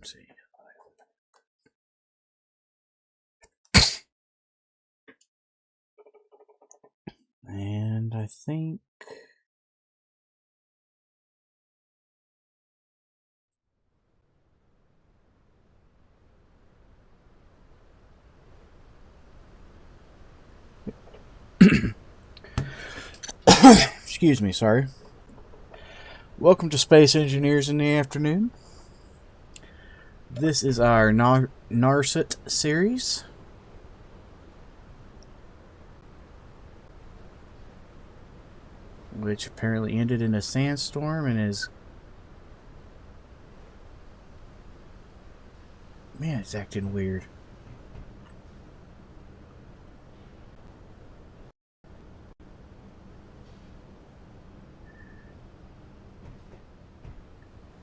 see. And I think excuse me, sorry. Welcome to Space Engineers in the Afternoon. This is our Narsut series. Which apparently ended in a sandstorm and is... Man, it's acting weird.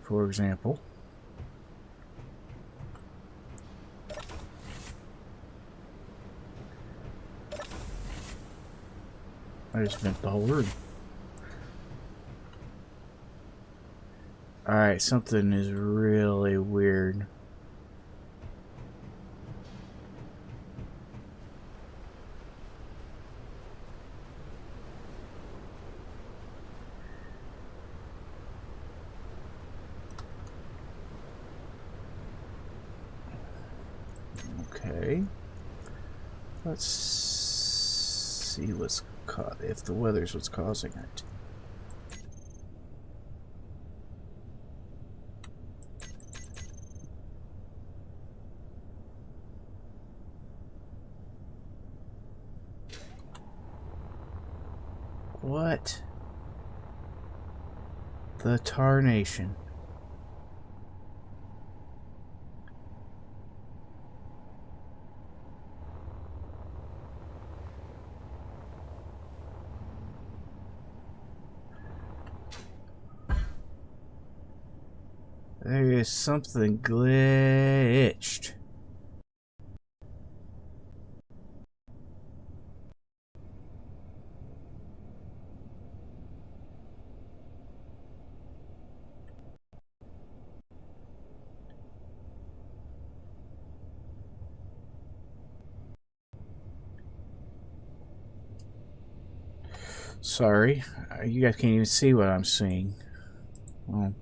For example, I just meant the whole word. Alright, something is really weird. Okay. Let's see what's if the weather's what's causing it. What? The tarnation. There is something glitched. Sorry, you guys can't even see what I'm seeing. Well,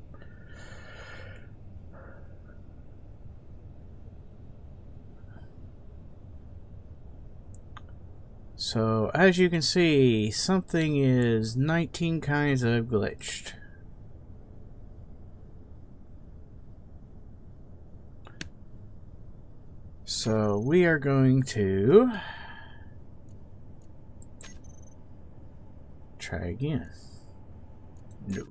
so, as you can see, something is 19 kinds of glitched. So, we are going to try again. No.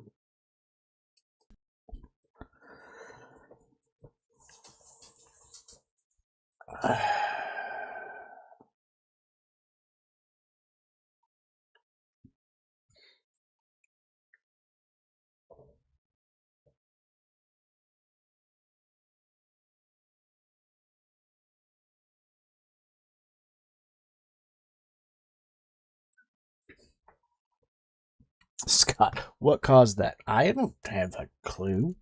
Scott, what caused that? I don't have a clue.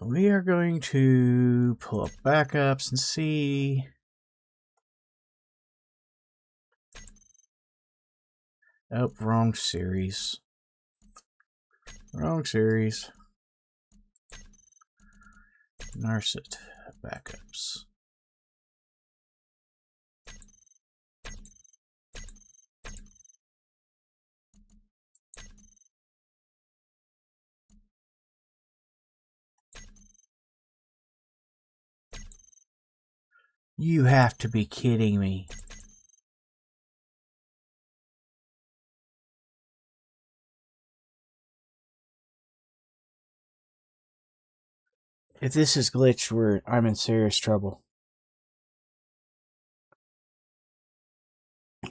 We are going to pull up backups and see. Oh, wrong series. Wrong series. Narsut backups. You have to be kidding me. If this is glitched, I'm in serious trouble.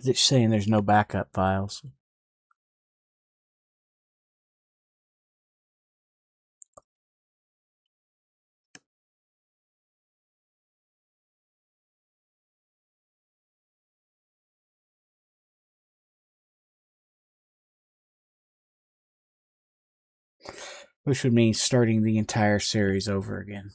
It's saying there's no backup files. Which would mean starting the entire series over again.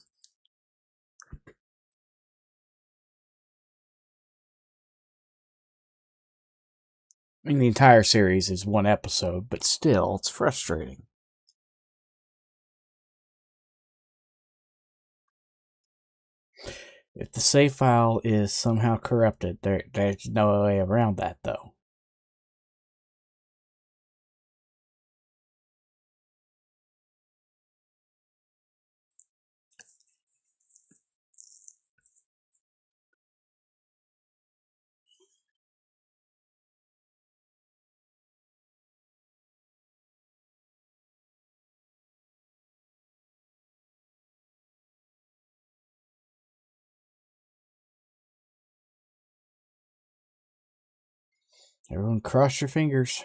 I mean, the entire series is one episode, but still, it's frustrating. If the save file is somehow corrupted, there's no way around that, though. Everyone cross your fingers.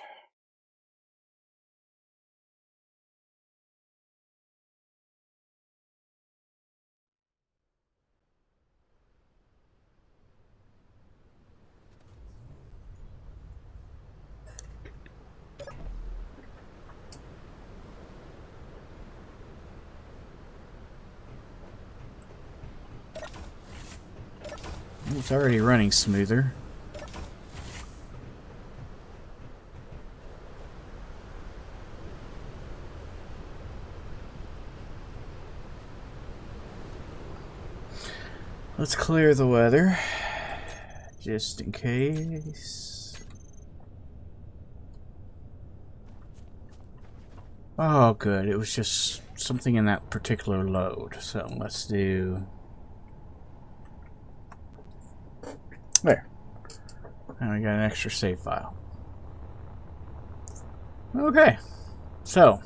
It's already running smoother. Let's clear the weather, just in case. Oh, good. It was just something in that particular load. So let's do... There. Now we got an extra save file. Okay. So...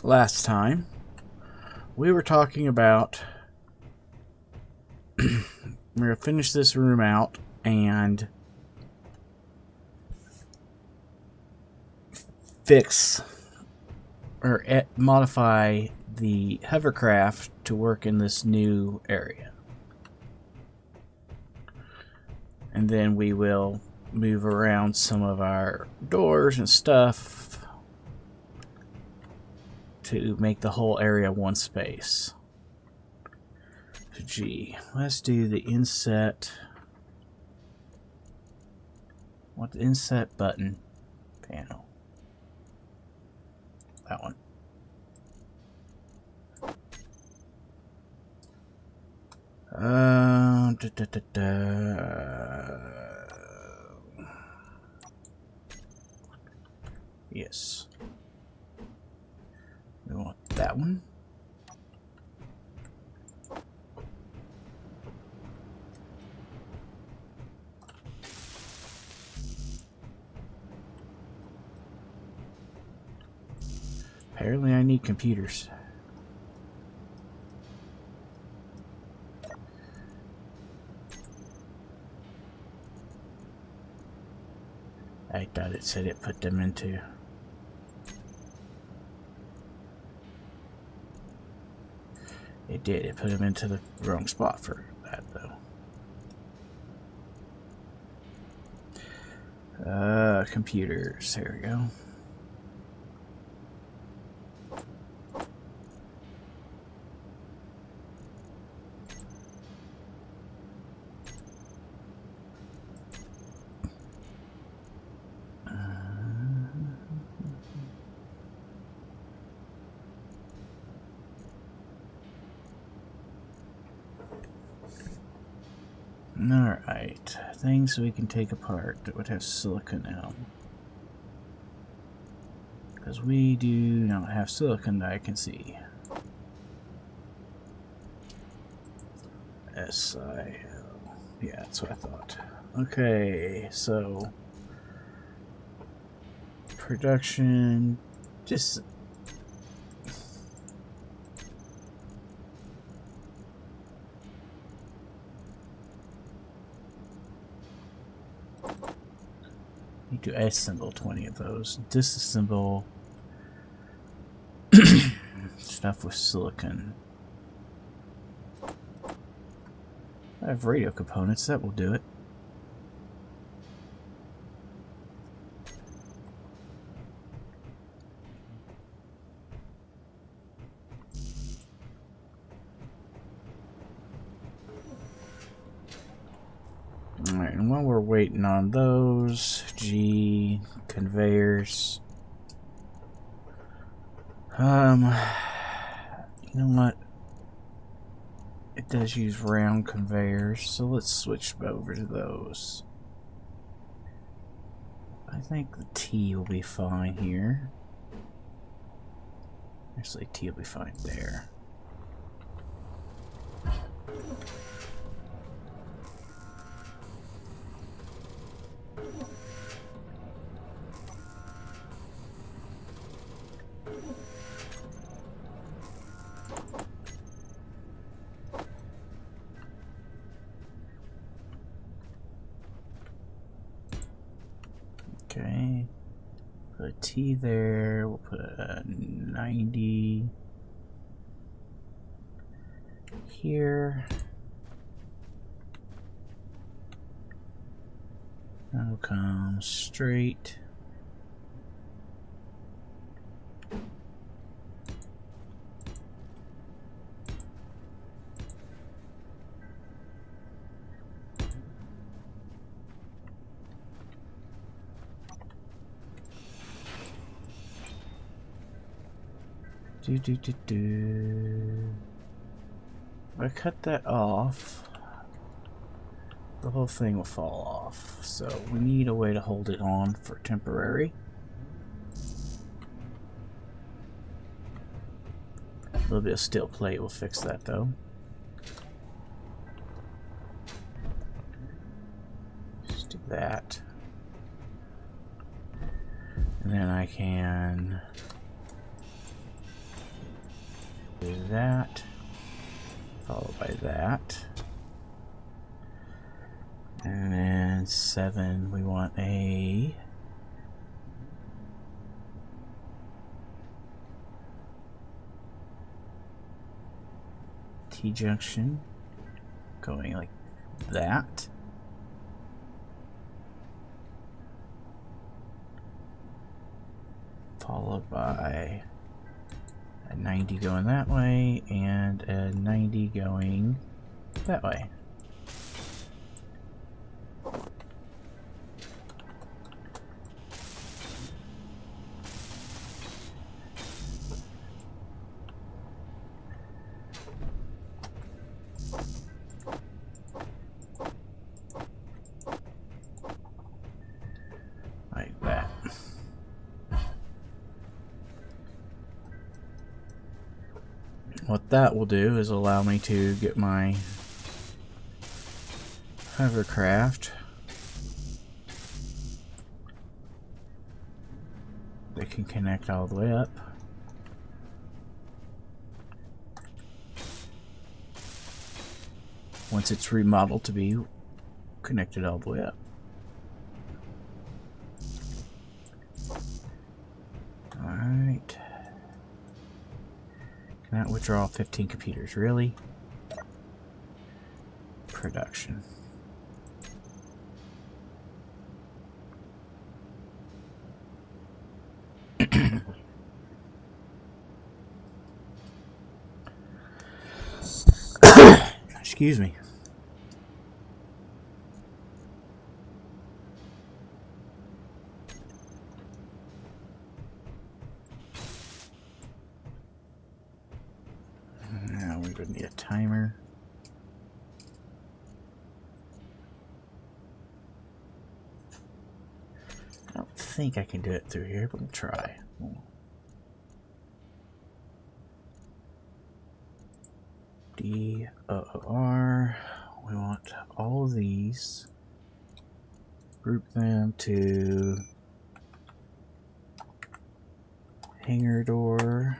last time, we were talking about... we're going to finish this room out and... fix or modify the hovercraft to work in this new area. And then we will move around some of our doors and stuff to make the whole area one space. So, gee, let's do the inset. What the inset button panel? That one. Yes. We want that one. Apparently I need computers. I thought it said it put them into... It did. It put them into the wrong spot for that, though. Computers. There we go. Alright, things we can take apart that would have silicon in them. Because we do not have silicon that I can see. SIL. Yeah, that's what I thought. Okay, so... production... just... need to assemble 20 of those. Disassemble stuff with silicon. I have radio components, that will do it. and while we're waiting on those, conveyors. You know what? It does use round conveyors, so let's switch over to those. I think the T will be fine here. Actually, T will be fine there. Okay, put a T there, we'll put a 90 here. That'll come straight. If I cut that off, the whole thing will fall off. So we need a way to hold it on for temporary. A little bit of steel plate will fix that though. Just do that. And then I can do that, followed by that. And then 7, we want a T-junction going like that. Followed by a 90 going that way and a 90 going that way. Like that. What that will do is allow me to get my hovercraft. They can connect all the way up. Once it's remodeled to be connected all the way up. Alright. Cannot withdraw 15 computers, really? Production. Excuse me. Now we would need a timer. I don't think I can do it through here, but we'll try. DOR. We want all of these. Group them to hangar door.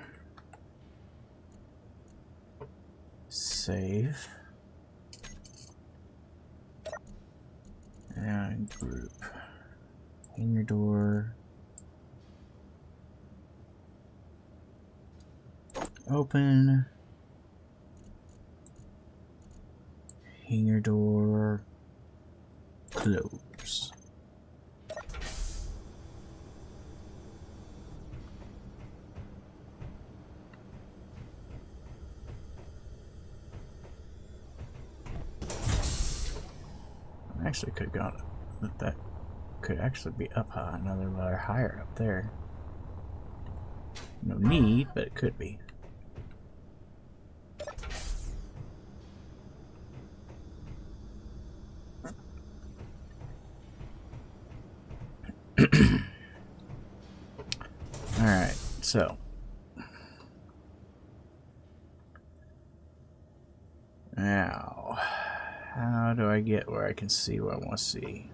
Save. And group. Hangar door. Open. Hangar door. Close. actually could have gone. That could actually be up high, another layer higher up there. No need, but it could be. Alright, so. Now, how do I get where I can see what I want to see?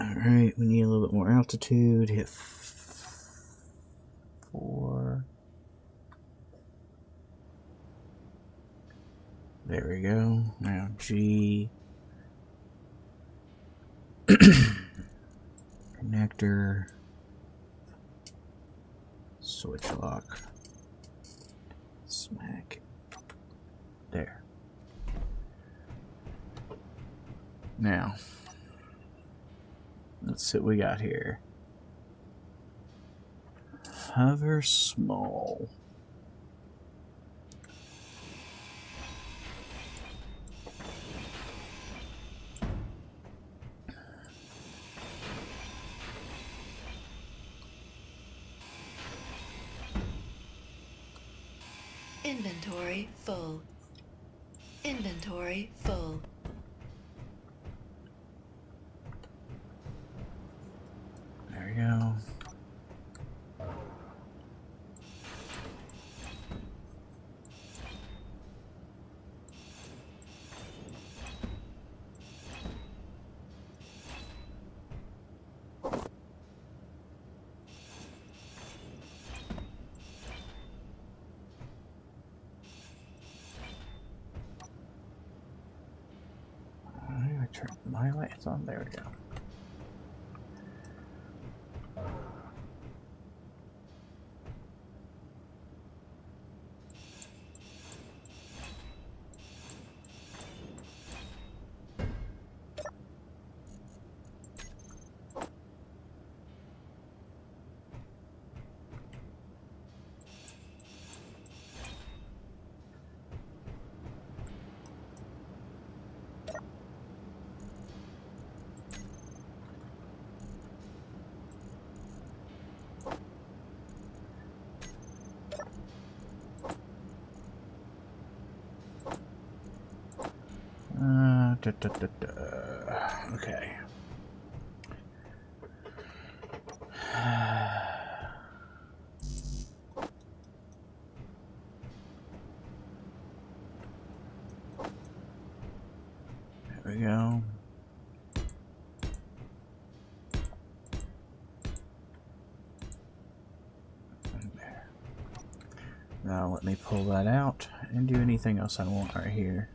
Alright, we need a little bit more altitude. Hit 4. There we go. Now G. Connector. Switch lock. Smack. There. Now, let's see what we got here. Hover small. Inventory full. Inventory full. There we go. I turned my lights on. There we go. Okay. There we go. There. Now let me pull that out and do anything else I want right here.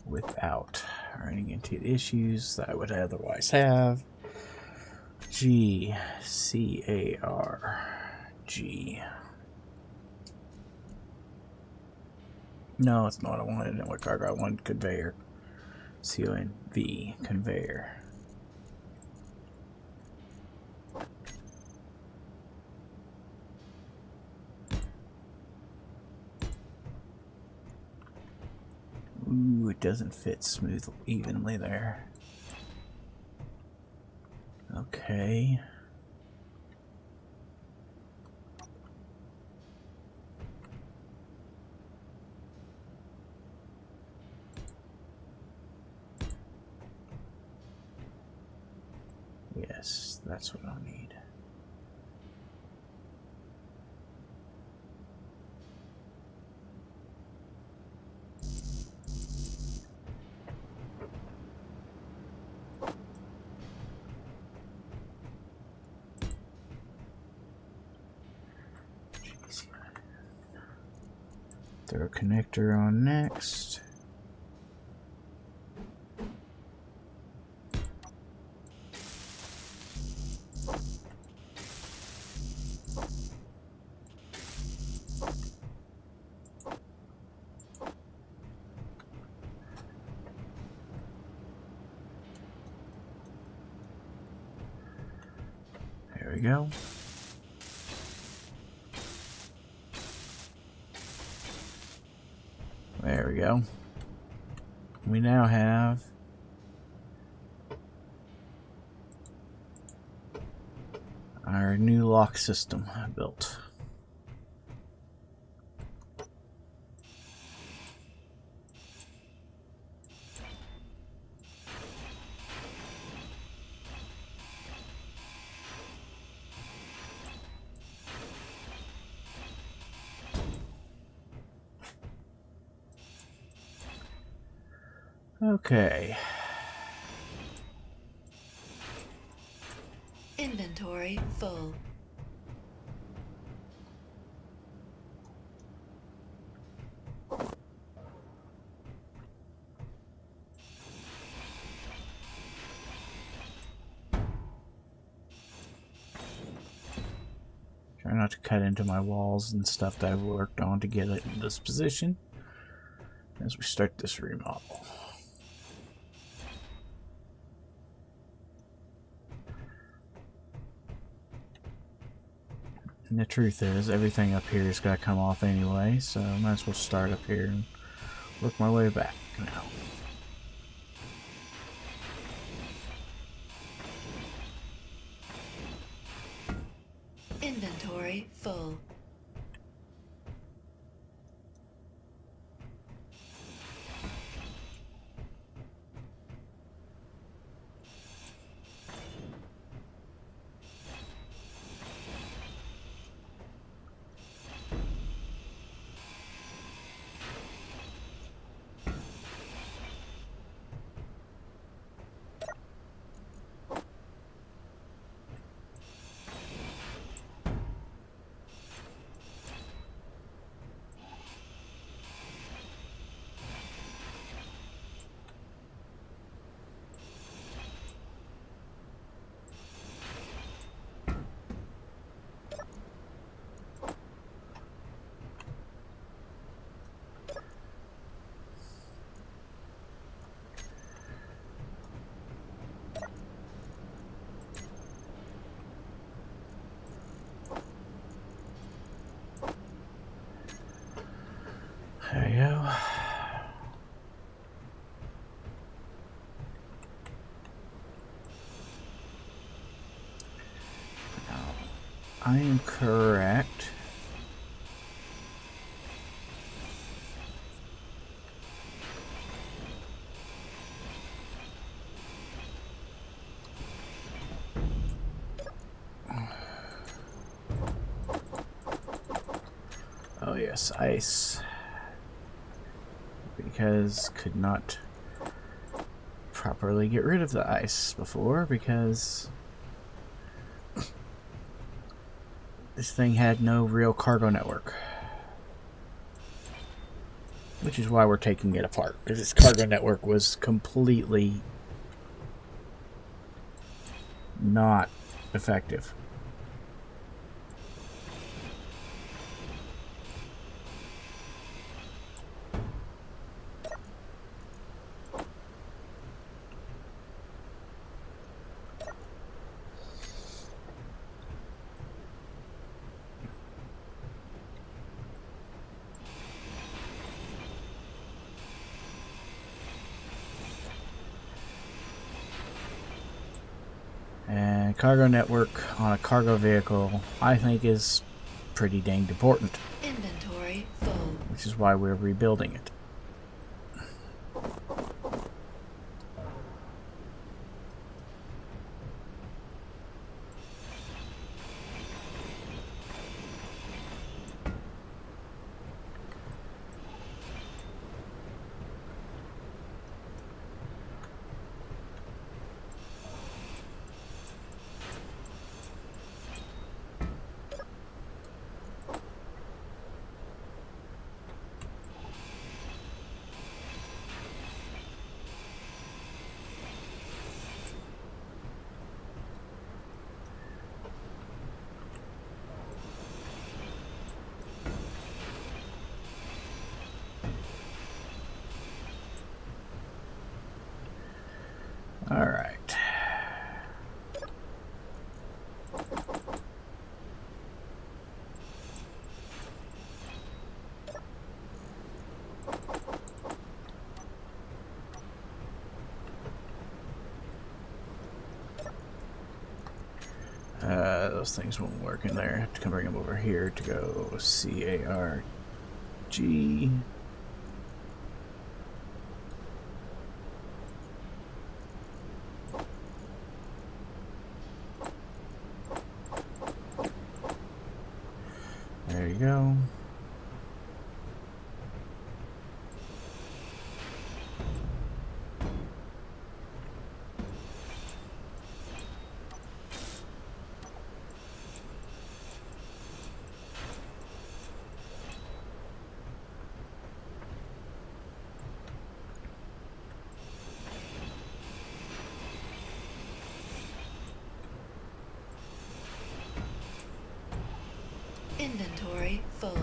Without running into issues that I would otherwise have. G, C, A, R, G. No, it's not. I wanted network cargo. I wanted conveyor. C-O-N-V, conveyor. Ooh, it doesn't fit smooth evenly there. Okay. Yes, that's what I'll need. Throw a connector on next. go. There we go. We now have our new lock system built. Okay. Inventory full. Try not to cut into my walls and stuff that I've worked on to get it in this position as we start this remodel. And the truth is, everything up here is going to come off anyway, so I might as well start up here and work my way back now. Inventory full. There you go. Now, I am correct. Oh yes, ice. Because could not properly get rid of the ice before because this thing had no real cargo network. Which is why we're taking it apart, because its cargo network was completely not effective. And cargo network on a cargo vehicle, I think, is pretty dang important. Inventory full. Which is why we're rebuilding it. Alright. Those things won't work in there. I have to bring them over here to go CARG. There you go. Inventory full.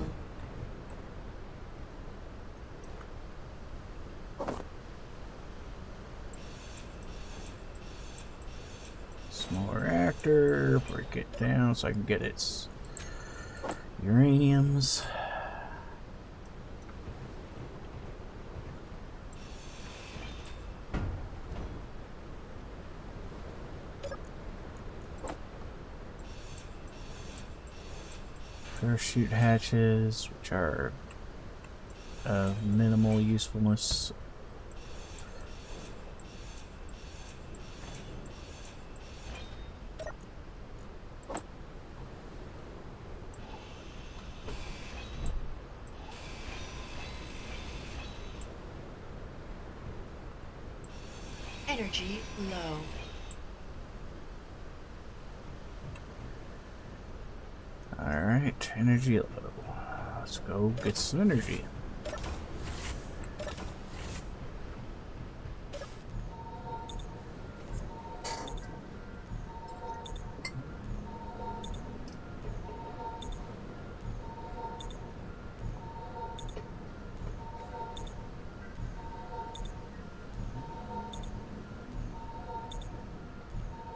Small reactor, break it down so I can get its uraniums. Parachute hatches, which are of minimal usefulness. Energy low. Alright, energy low. Let's go get some energy.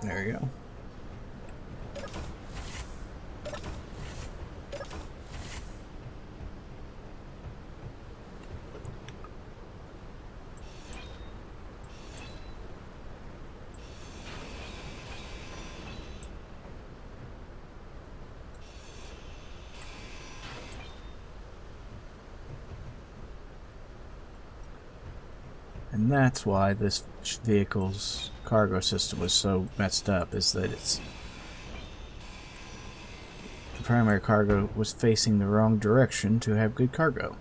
There you go. And that's why this vehicle's cargo system was so messed up, is that the primary cargo was facing the wrong direction to have good cargo.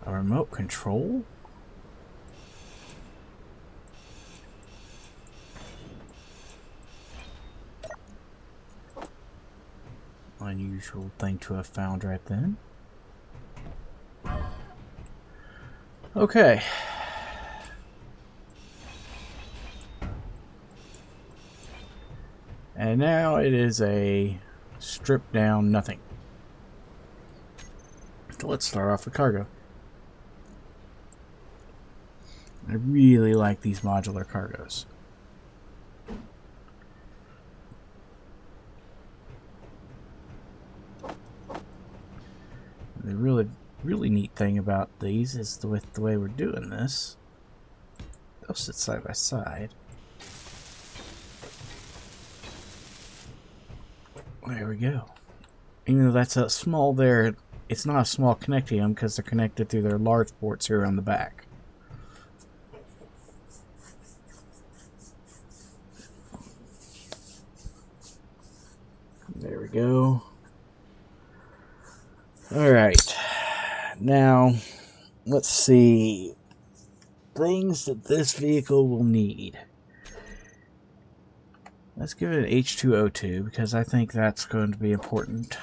A remote control? Unusual thing to have found right then. Okay. And now it is a stripped down nothing. So let's start off with cargo. I really like these modular cargos. The really neat thing about these is with the way we're doing this, they'll sit side by side. There we go. Even though that's a small there, it's not a small connecting them because they're connected through their large ports here on the back. There we go. Alright. Now, let's see. things that this vehicle will need. Let's give it an H2O2 because I think that's going to be important.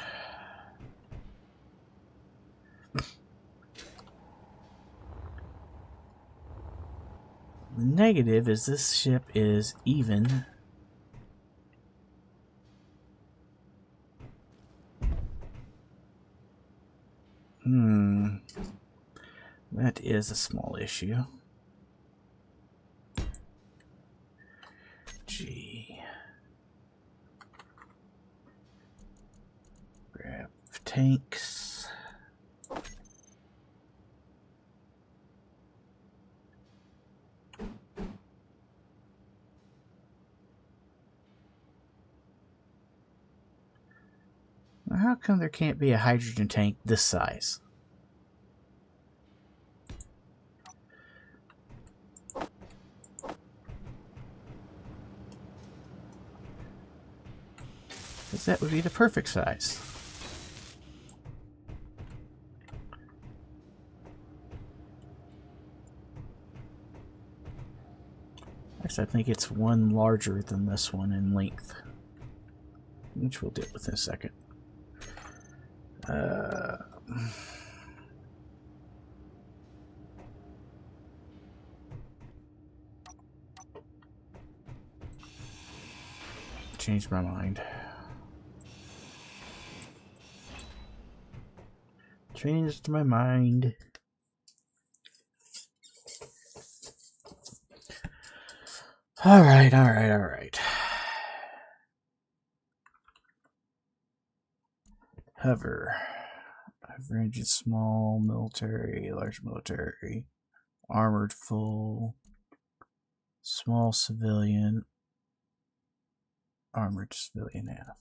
The negative is this ship is even. That is a small issue. Gee. Grab tanks. Now, how come there can't be a hydrogen tank this size? Because that would be the perfect size. Actually, I think it's one larger than this one in length, which we'll deal with in a second. Changed my mind. Changed my mind. Alright. Hover. Hover engine, small military, large military, armored full, small civilian, armored civilian half.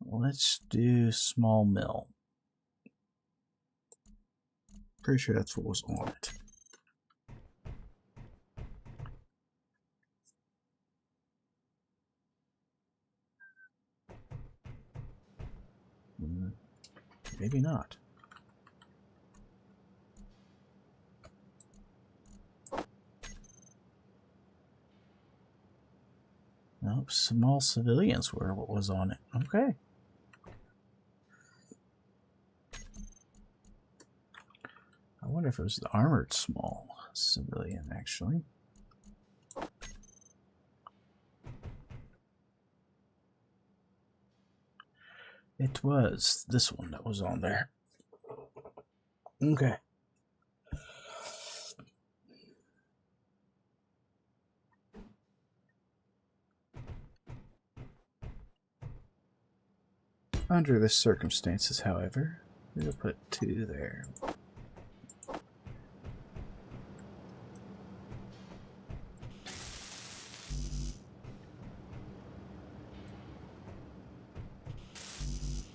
Let's do small mill. Pretty sure that's what was on it. Maybe not. Nope, small civilians were what was on it. Okay. I wonder if it was the armored small civilian, actually. It was this one that was on there. Okay. Under the circumstances, however, we'll put 2 there.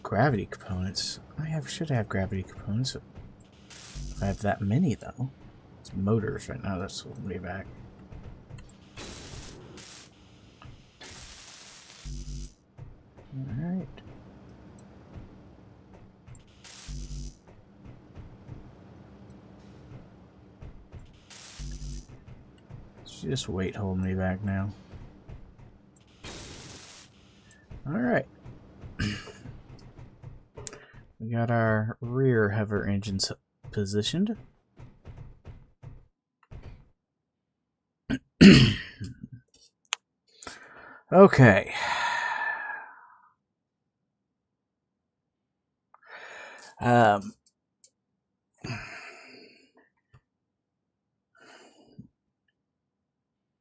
Gravity components. Should have gravity components. If I have that many, though. It's motors right now. That's holding me back. Alright. Just wait, holding me back now. Alright. We got our rear hover engines positioned. Okay.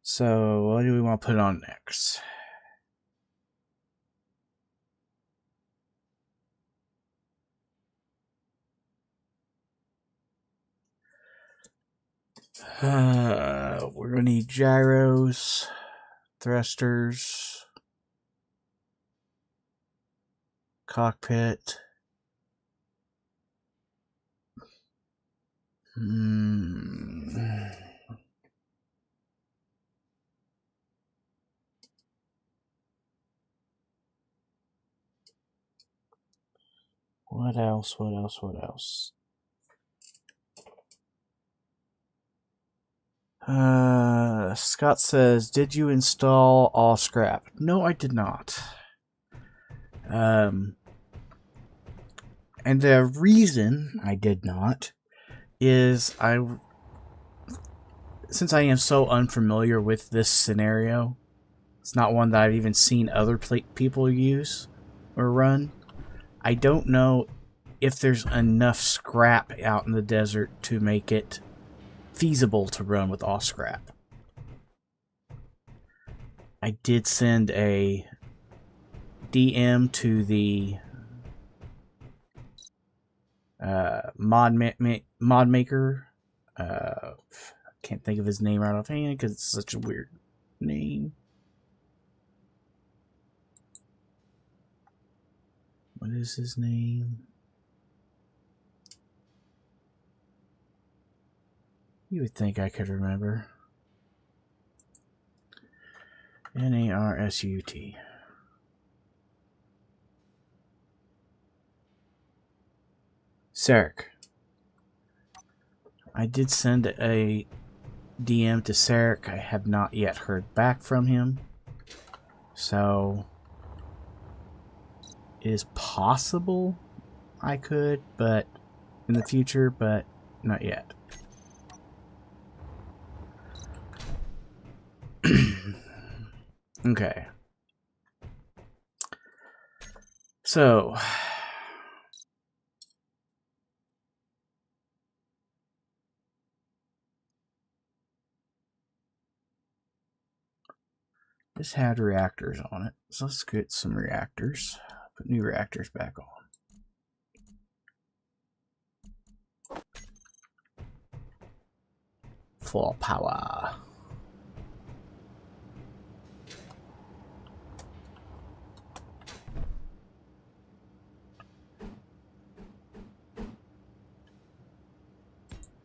So what do we want to put on next? We're gonna need gyros, thrusters, cockpit. What else? Scott says, did you install all scrap? No, I did not. And the reason I did not is since I am so unfamiliar with this scenario, it's not one that I've even seen other people use or run. I don't know if there's enough scrap out in the desert to make it feasible to run with all scrap. I did send a DM to the mod maker. I can't think of his name right offhand because it's such a weird name. What is his name? You would think I could remember. Narsut. Sarekh. I did send a DM to Sarekh. I have not yet heard back from him. So it is possible I could, but in the future, but not yet. Okay. So this had reactors on it. So let's get some reactors. Put new reactors back on. Full power.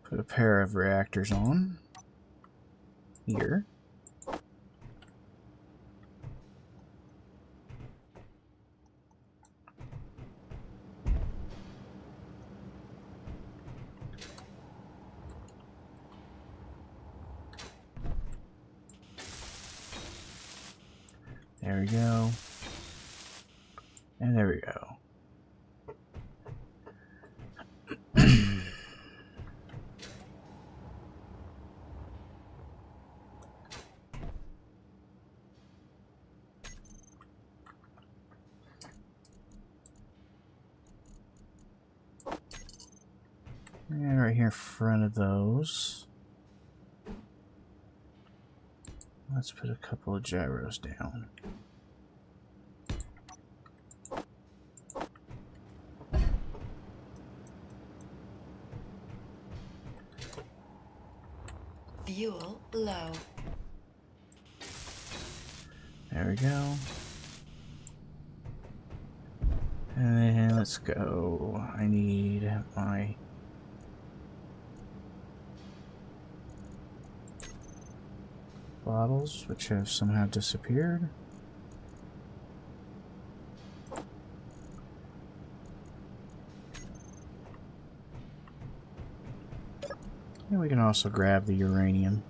Put a pair of reactors on here. There we go. And there we go. And right here in front of those, let's put a couple of gyros down. Fuel low. There we go. And then let's go. I need my bottles, which have somehow disappeared. And we can also grab the uranium.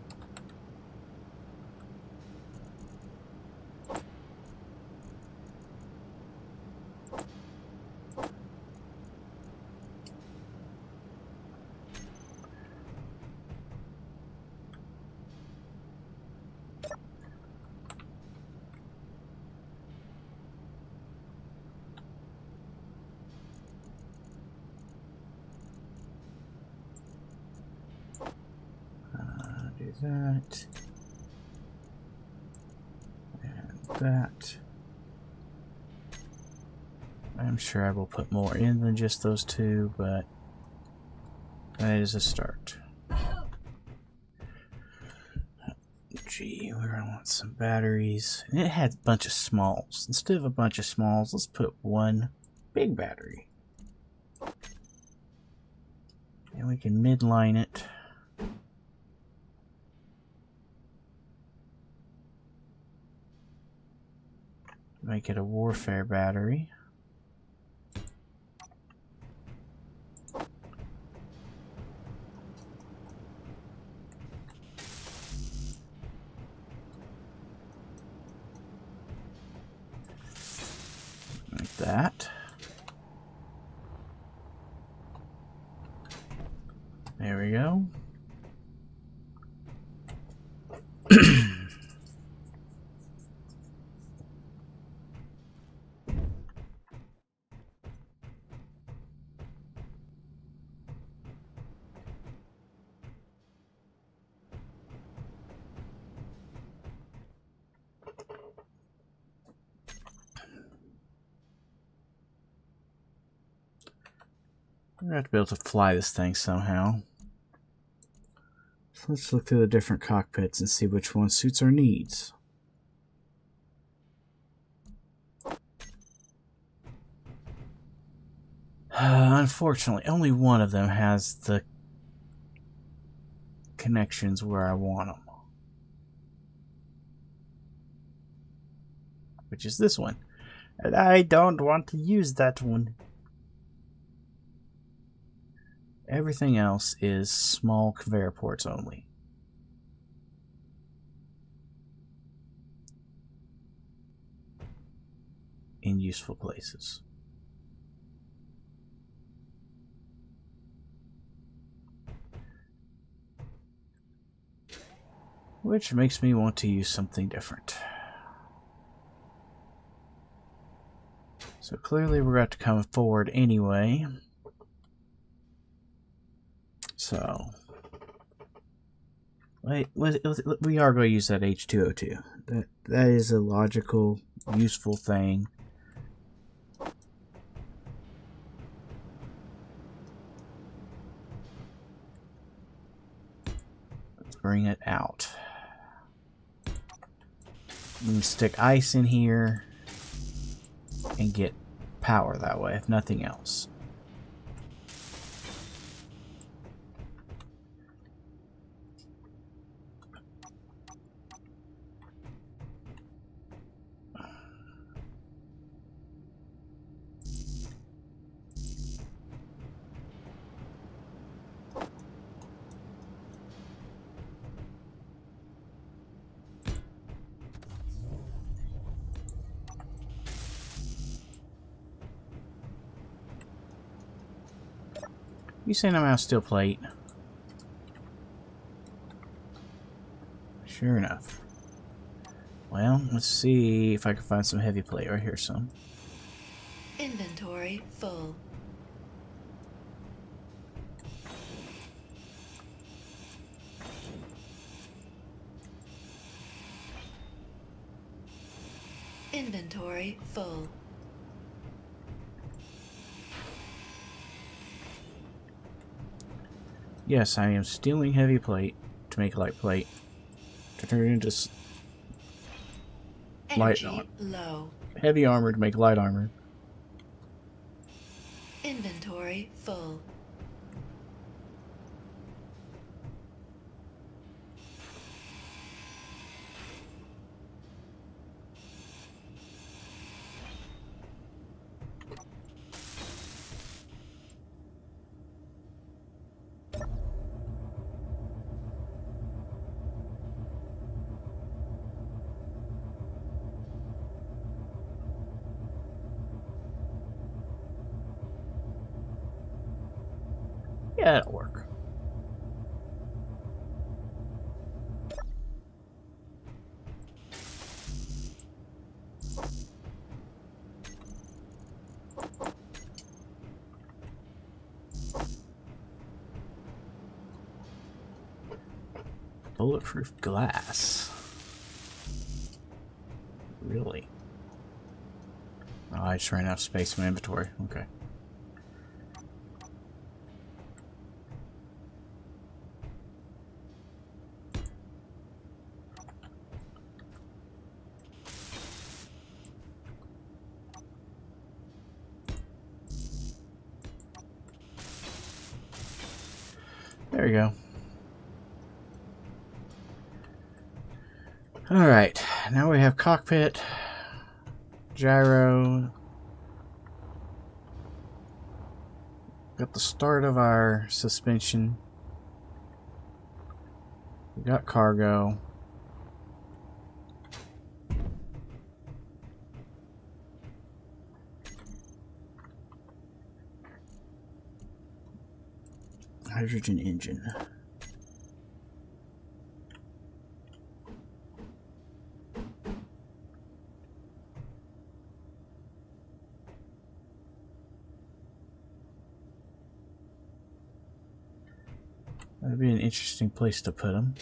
Do that. And that. I'm sure I will put more in than just those two, but that is a start. Gee, we're gonna want some batteries. And it had a bunch of smalls. Instead of a bunch of smalls, let's put one big battery. And we can midline it. Make it a warfare battery. There we go. We're going to have to be able to fly this thing somehow. So let's look through the different cockpits and see which one suits our needs. Unfortunately, only one of them has the connections where I want them. Which is this one. And I don't want to use that one. Everything else is small conveyor ports only. In useful places. Which makes me want to use something different. So clearly we're going to come forward anyway. So we are going to use that H2O2. That is a logical, useful thing. Let's bring it out. We can stick ice in here and get power that way, if nothing else. You saying I'm out of steel plate? Sure enough. Well, let's see if I can find some heavy plate. Right here, some. Inventory full. Inventory full. Yes, I am stealing heavy plate to make light plate. To turn it into light Energy low. heavy armor to make light armor. Inventory full. Yeah, that'll work. Bulletproof glass. Really? Oh, I just ran out of space in my inventory. Okay. There we go. Alright, now we have cockpit, gyro. Got the start of our suspension. We got cargo. Hydrogen engine. That'd be an interesting place to put them.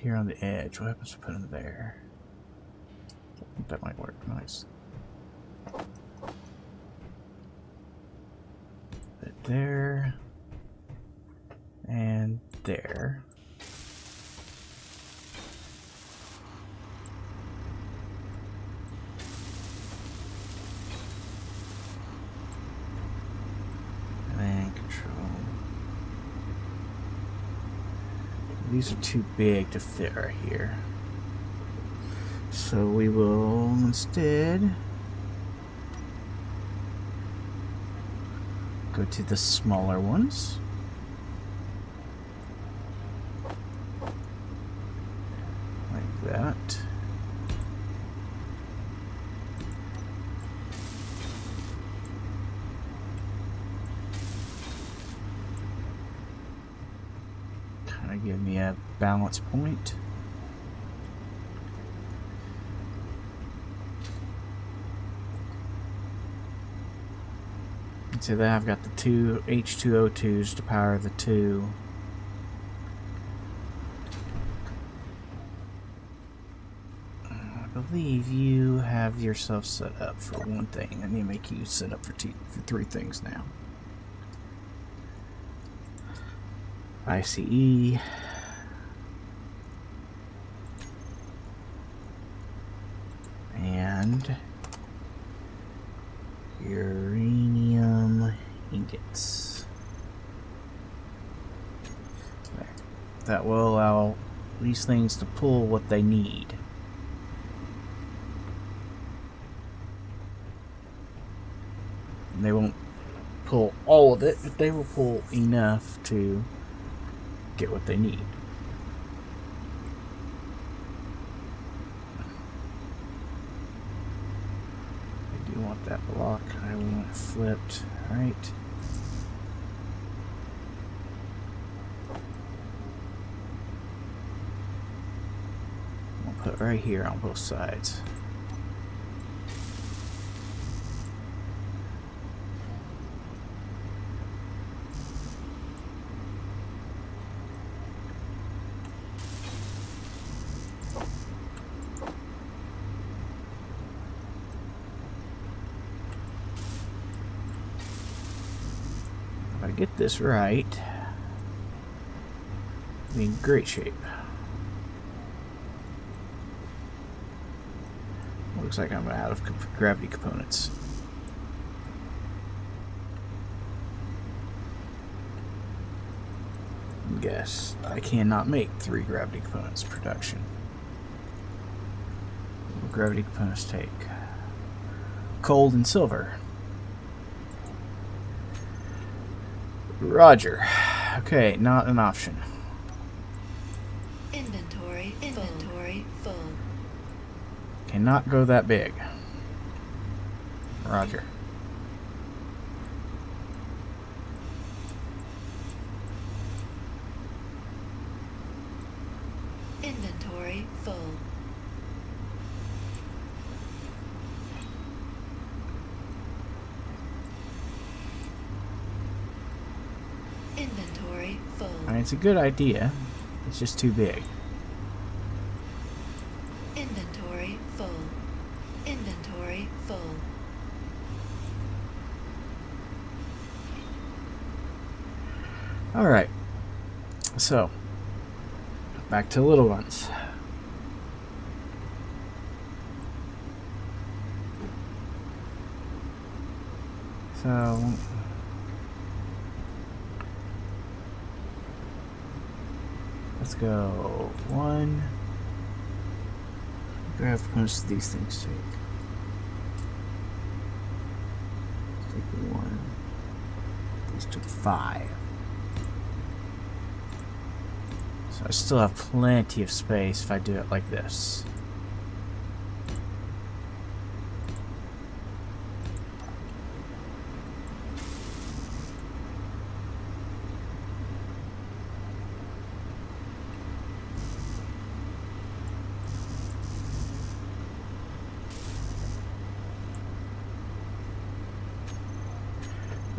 Here on the edge. What happens to put them there? I think that might work. Nice. Put it there. And there. And control. These are too big to fit right here. So we will instead go to the smaller ones. Like that. Give me a balance point. And so then I've got the two H2O2s to power the two. I believe you have yourself set up for one thing. Let me make you set up for three things now. ICE, and uranium ingots. There. That will allow these things to pull what they need. And they won't pull all of it, but they will pull enough to get what they need. I do want that block. I want it flipped. Alright. I'll put it right here on both sides. Get this right, I'll be in great shape. Looks like I'm out of gravity components. Guess I cannot make 3 gravity components production. What will gravity components take? Gold and silver. Roger. Okay, not an option. Inventory full. Cannot go that big. Roger. Inventory full. Inventory full. I mean, it's a good idea. It's just too big. Inventory full. Inventory full. Alright. So, back to little ones. So, let's go 1. Grab most of these things take. Let's take 1. These took 5. So I still have plenty of space if I do it like this.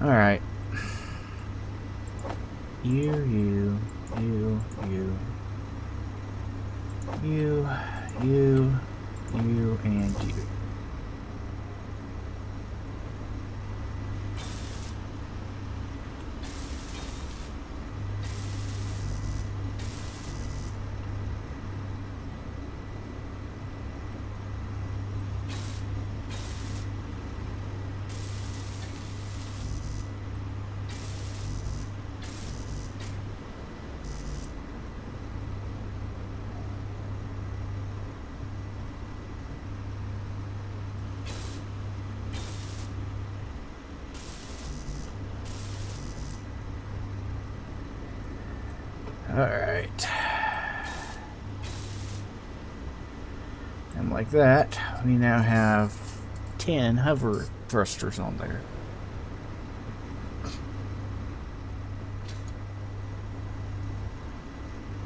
Alright. You, and you. Alright. And like that, we now have 10 hover thrusters on there.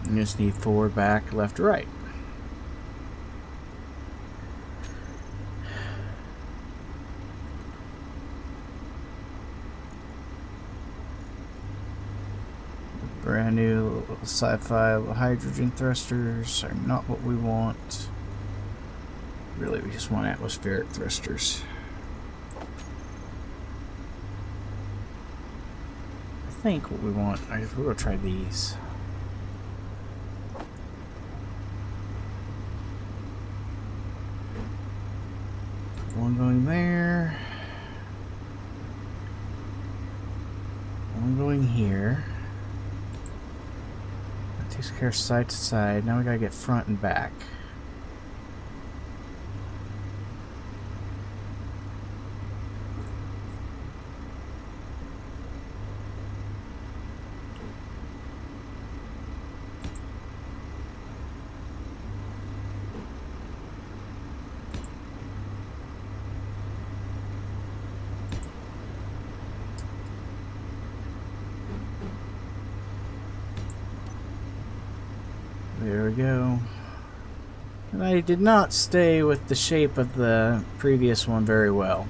You just need forward, back, left, right. Brand new sci-fi hydrogen thrusters are not what we want. Really, we just want atmospheric thrusters. I think what we want, we're going to try these. One going there. One going here. That takes care of side to side. Now we gotta get front and back. There we go. And I did not stay with the shape of the previous one very well.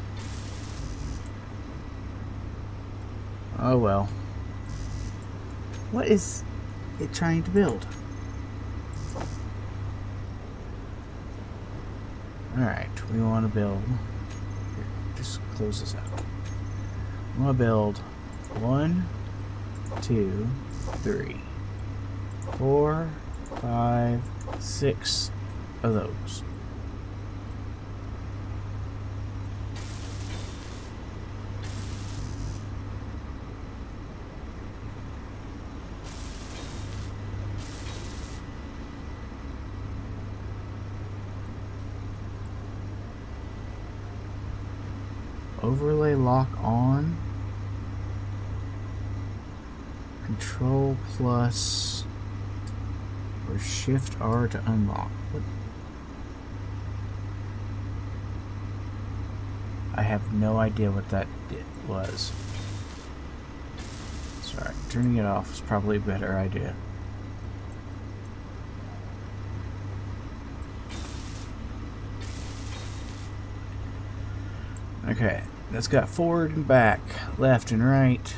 Oh well. What is it trying to build? Alright, we want to build. Here, just close this out. I want to build 1, 2, 3, 4, 5, 6 of those. Overlay lock on. Control plus or Shift R to unlock. What? I have no idea what that was. Sorry, turning it off is probably a better idea. Okay, that's got forward and back, left and right.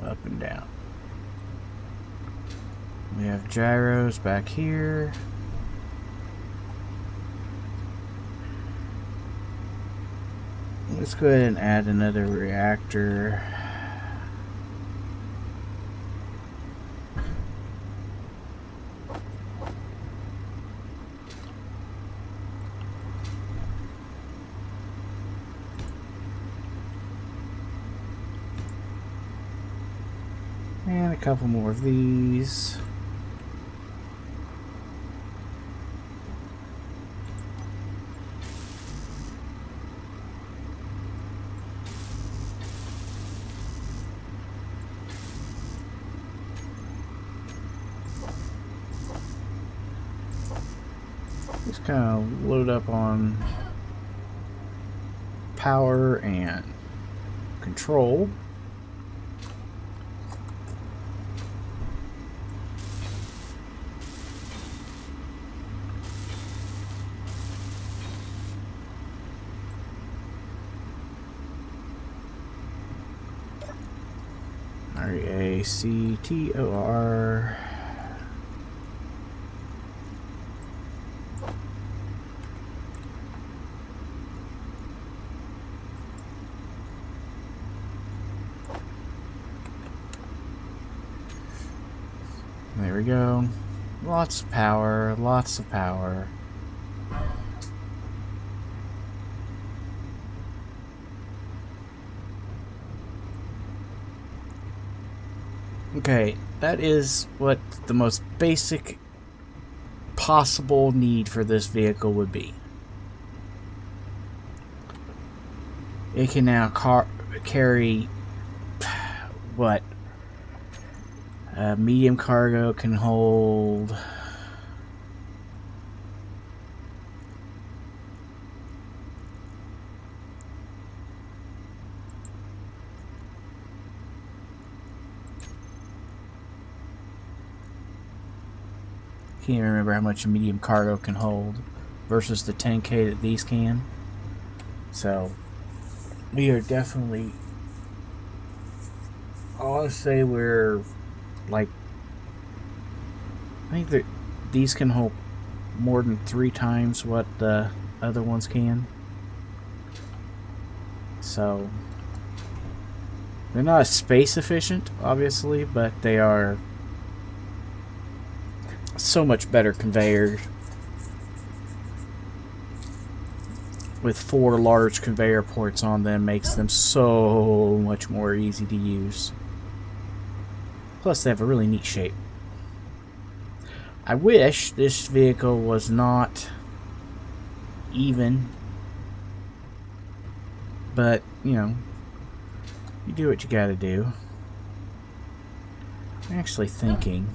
Up and down. We have gyros back here. Let's go ahead and add another reactor. And a couple more of these. gonna load up on power and control. RACTOR. There we go. Lots of power, lots of power. Okay, that is what the most basic possible need for this vehicle would be. It can now carry what? Medium cargo can hold can't even remember how much a medium cargo can hold versus the 10K that these can. So we are definitely, I want to say we're like, I think that these can hold more than 3 times what the other ones can. So they're not as space efficient, obviously, but they are so much better conveyors. With 4 large conveyor ports on them makes them so much more easy to use. Plus they have a really neat shape. I wish this vehicle was not even, but you know, you do what you gotta do. I'm actually thinking,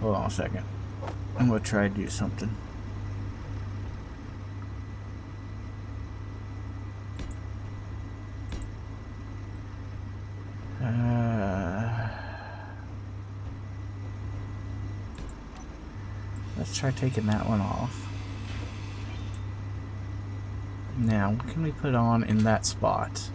hold on a second, I'm gonna try to do something. Let's try taking that one off. Now, what can we put on in that spot?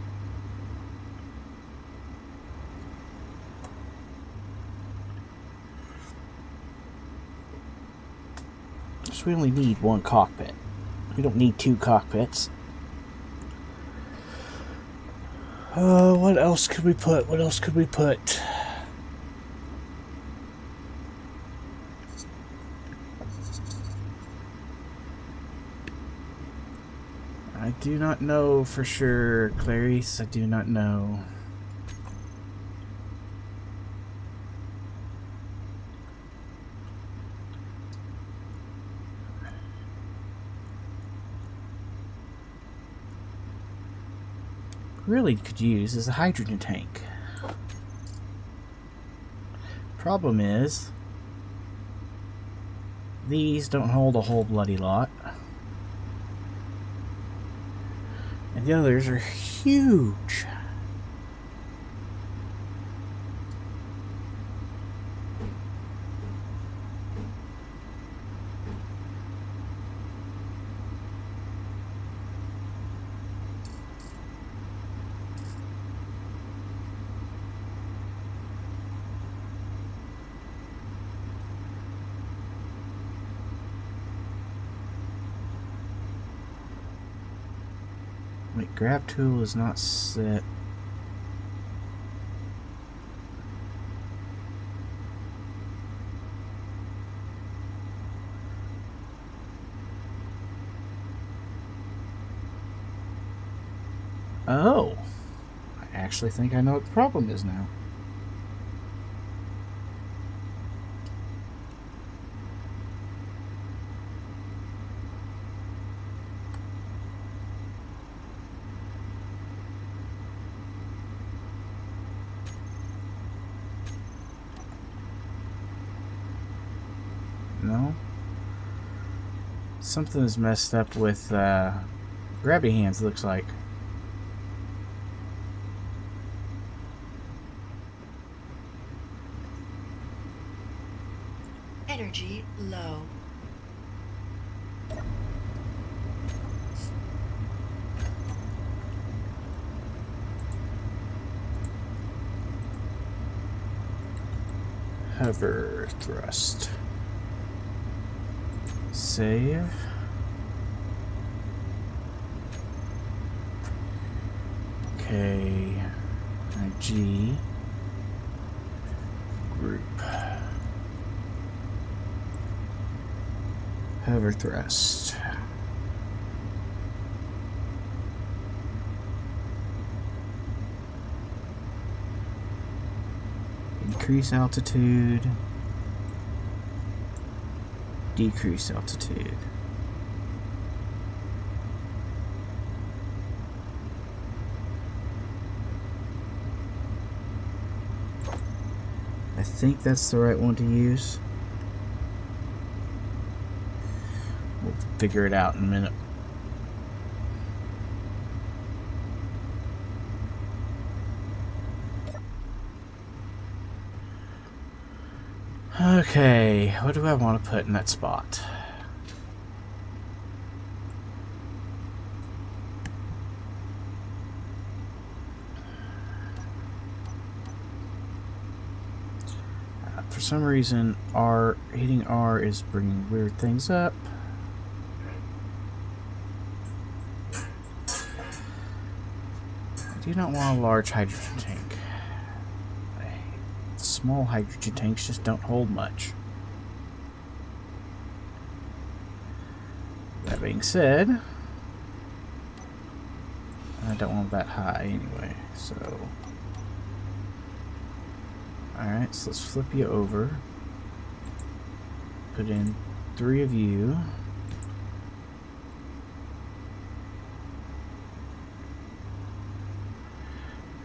So we only need 1 cockpit. We don't need 2 cockpits. What else could we put? What else could we put? I do not know for sure, Clarice. I do not know. Really could use is a hydrogen tank. Problem is, these don't hold a whole bloody lot. And the others are huge. Wait, grab tool is not set. Oh, I actually think I know what the problem is now. No. Something is messed up with grabby hands, looks like. Energy low. Hover thrust. Save. Okay. G. Group. Hover thrust. Increase altitude. Decrease altitude. I think that's the right one to use. We'll figure it out in a minute. Okay, what do I want to put in that spot? For some reason, hitting R is bringing weird things up. I do not want a large hydrogen tank. Small hydrogen tanks just don't hold much. That being said, I don't want that high anyway, so... Alright, so let's flip you over. Put in 3 of you.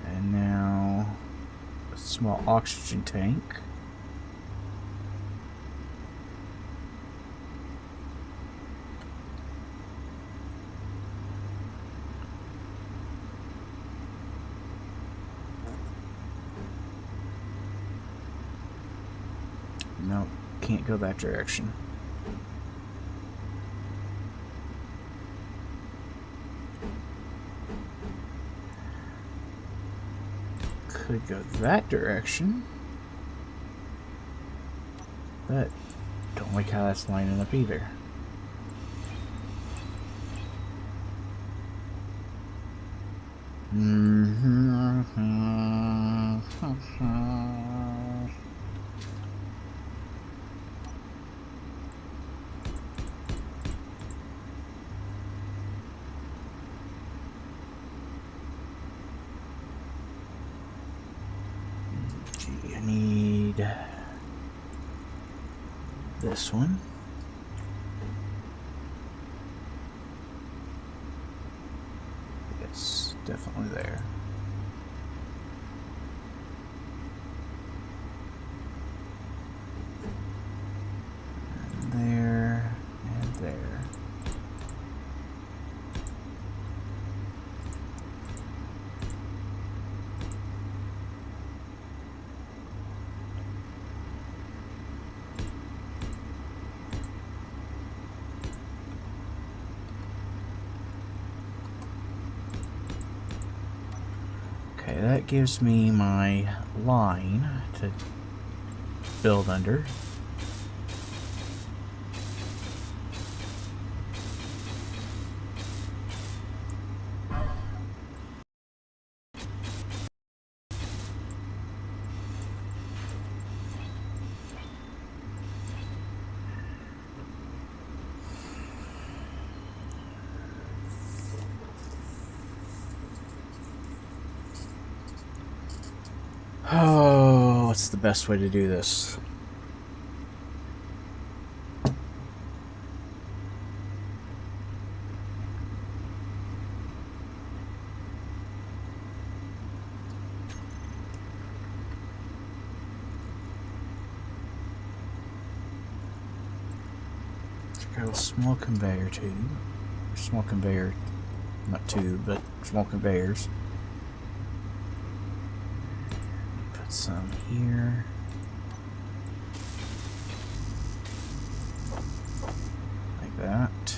And now a small oxygen tank. Nope, can't go that direction. Could go that direction, but don't like how that's lining up either. I need this one. Yes, definitely there. And there, and there. Okay, that gives me my line to build under. Oh, what's the best way to do this? Got a small conveyor tube. Small conveyor, not tube, but small conveyors. Put some here. Like that.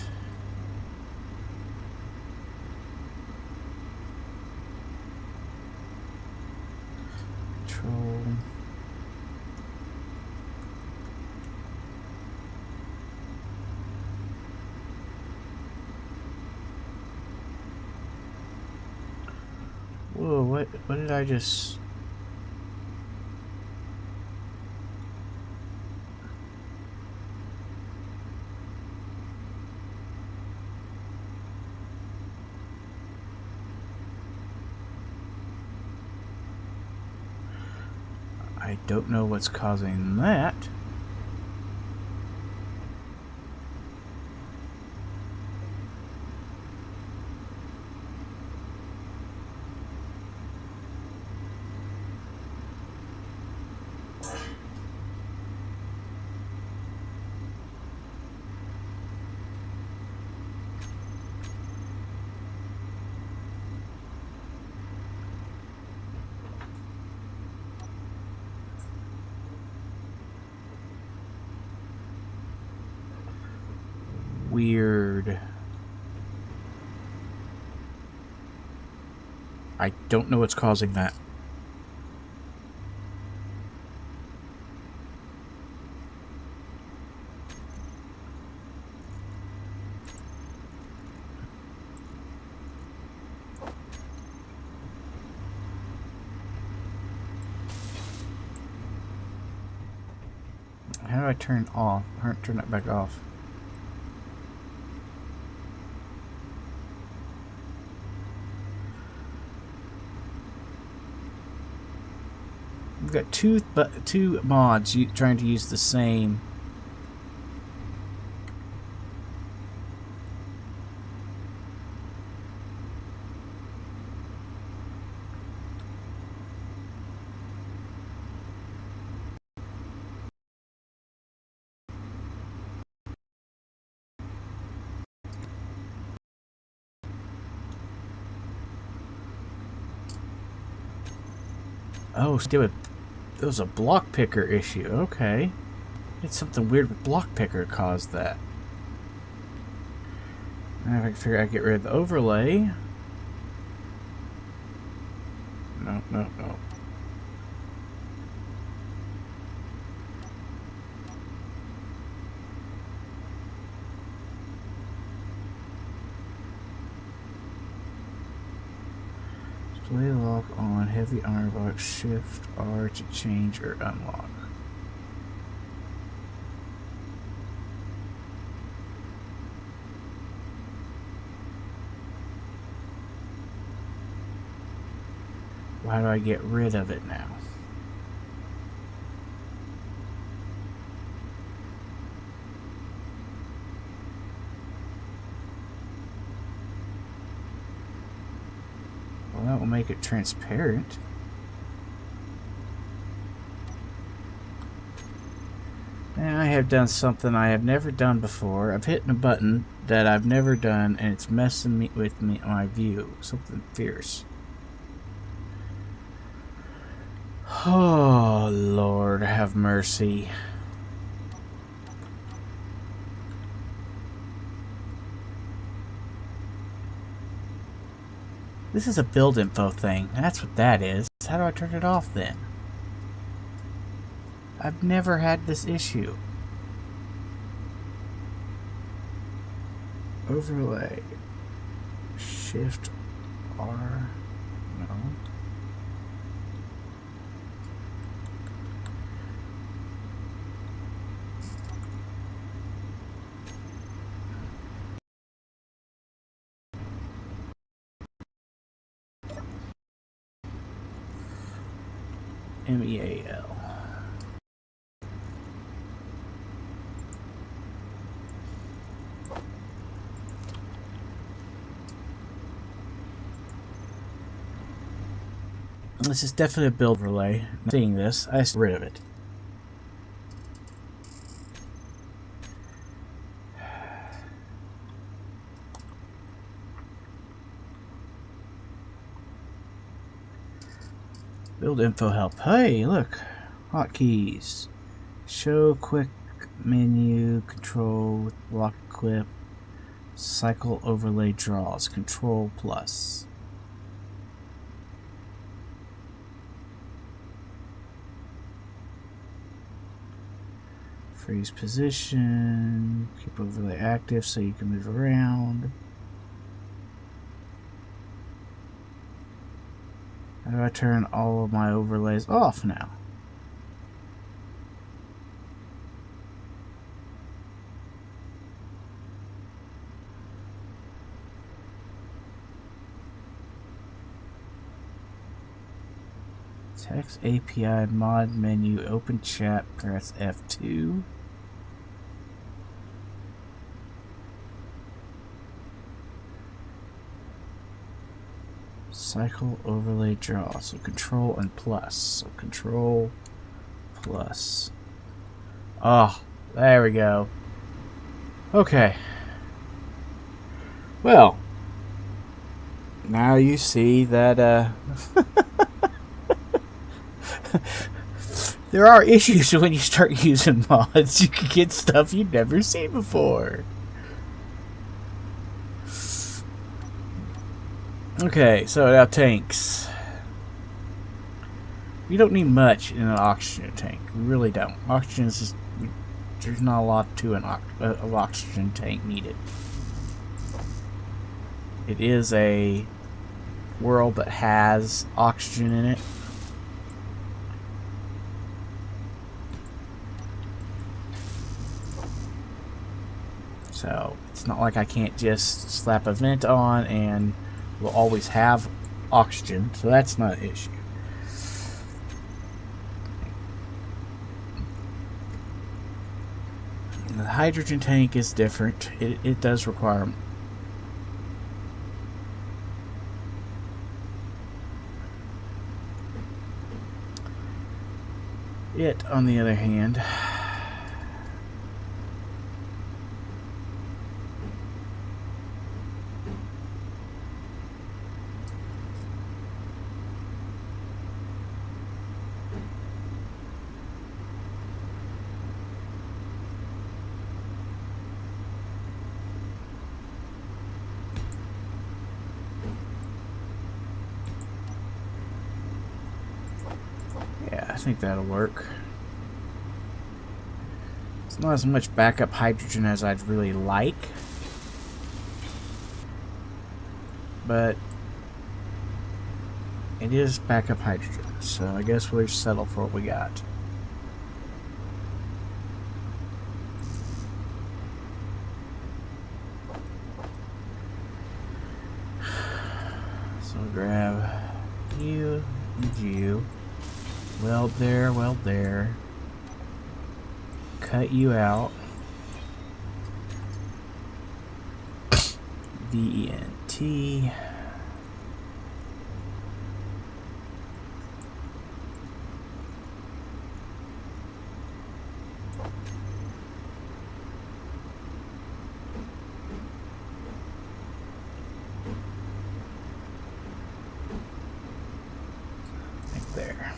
Control. Whoa, what did I just... I don't know what's causing that. Weird. I don't know what's causing that. How do I turn off? Or turn that back off? We've got two mods trying to use the same. Oh, stupid. It was a block picker issue. Okay. It's something weird with block picker caused that. Now if I can figure out how to get rid of the overlay. No, no, no. Display lock on heavy iron box. Shift R to change or unlock. How do I get rid of it now? Well, that will make it transparent. And I have done something I have never done before. I've hit a button that I've never done, and it's messing with my view. Something fierce. Oh, Lord, have mercy. This is a build info thing. That's what that is. How do I turn it off then? I've never had this issue. Overlay. Shift R. No. MEAL. This is definitely a build relay. Seeing this, I just get rid of it. Build info help. Hey, look. Hotkeys. Show quick menu. Control with block equip. Cycle overlay draws. Control plus. Freeze position. Keep overlay active so you can move around. How do I turn all of my overlays off now? Text API mod menu, open chat, press F2. Cycle overlay draw. So control and plus. So control plus. Oh, there we go. Okay. Well, now you see that there are issues when you start using mods. You can get stuff you've never seen before. Okay, so now tanks. We don't need much in an oxygen tank. We really don't. Oxygen is just... there's not a lot to an oxygen tank needed. It is a world that has oxygen in it. So, it's not like I can't just slap a vent on and we'll always have oxygen, so that's not an issue. The hydrogen tank is different. It does require... it, on the other hand... I think that'll work. It's not as much backup hydrogen as I'd really like, but it is backup hydrogen, so I guess we'll settle for what we got. So grab you and you. Weld there, weld there. Cut you out. VENT. Right there.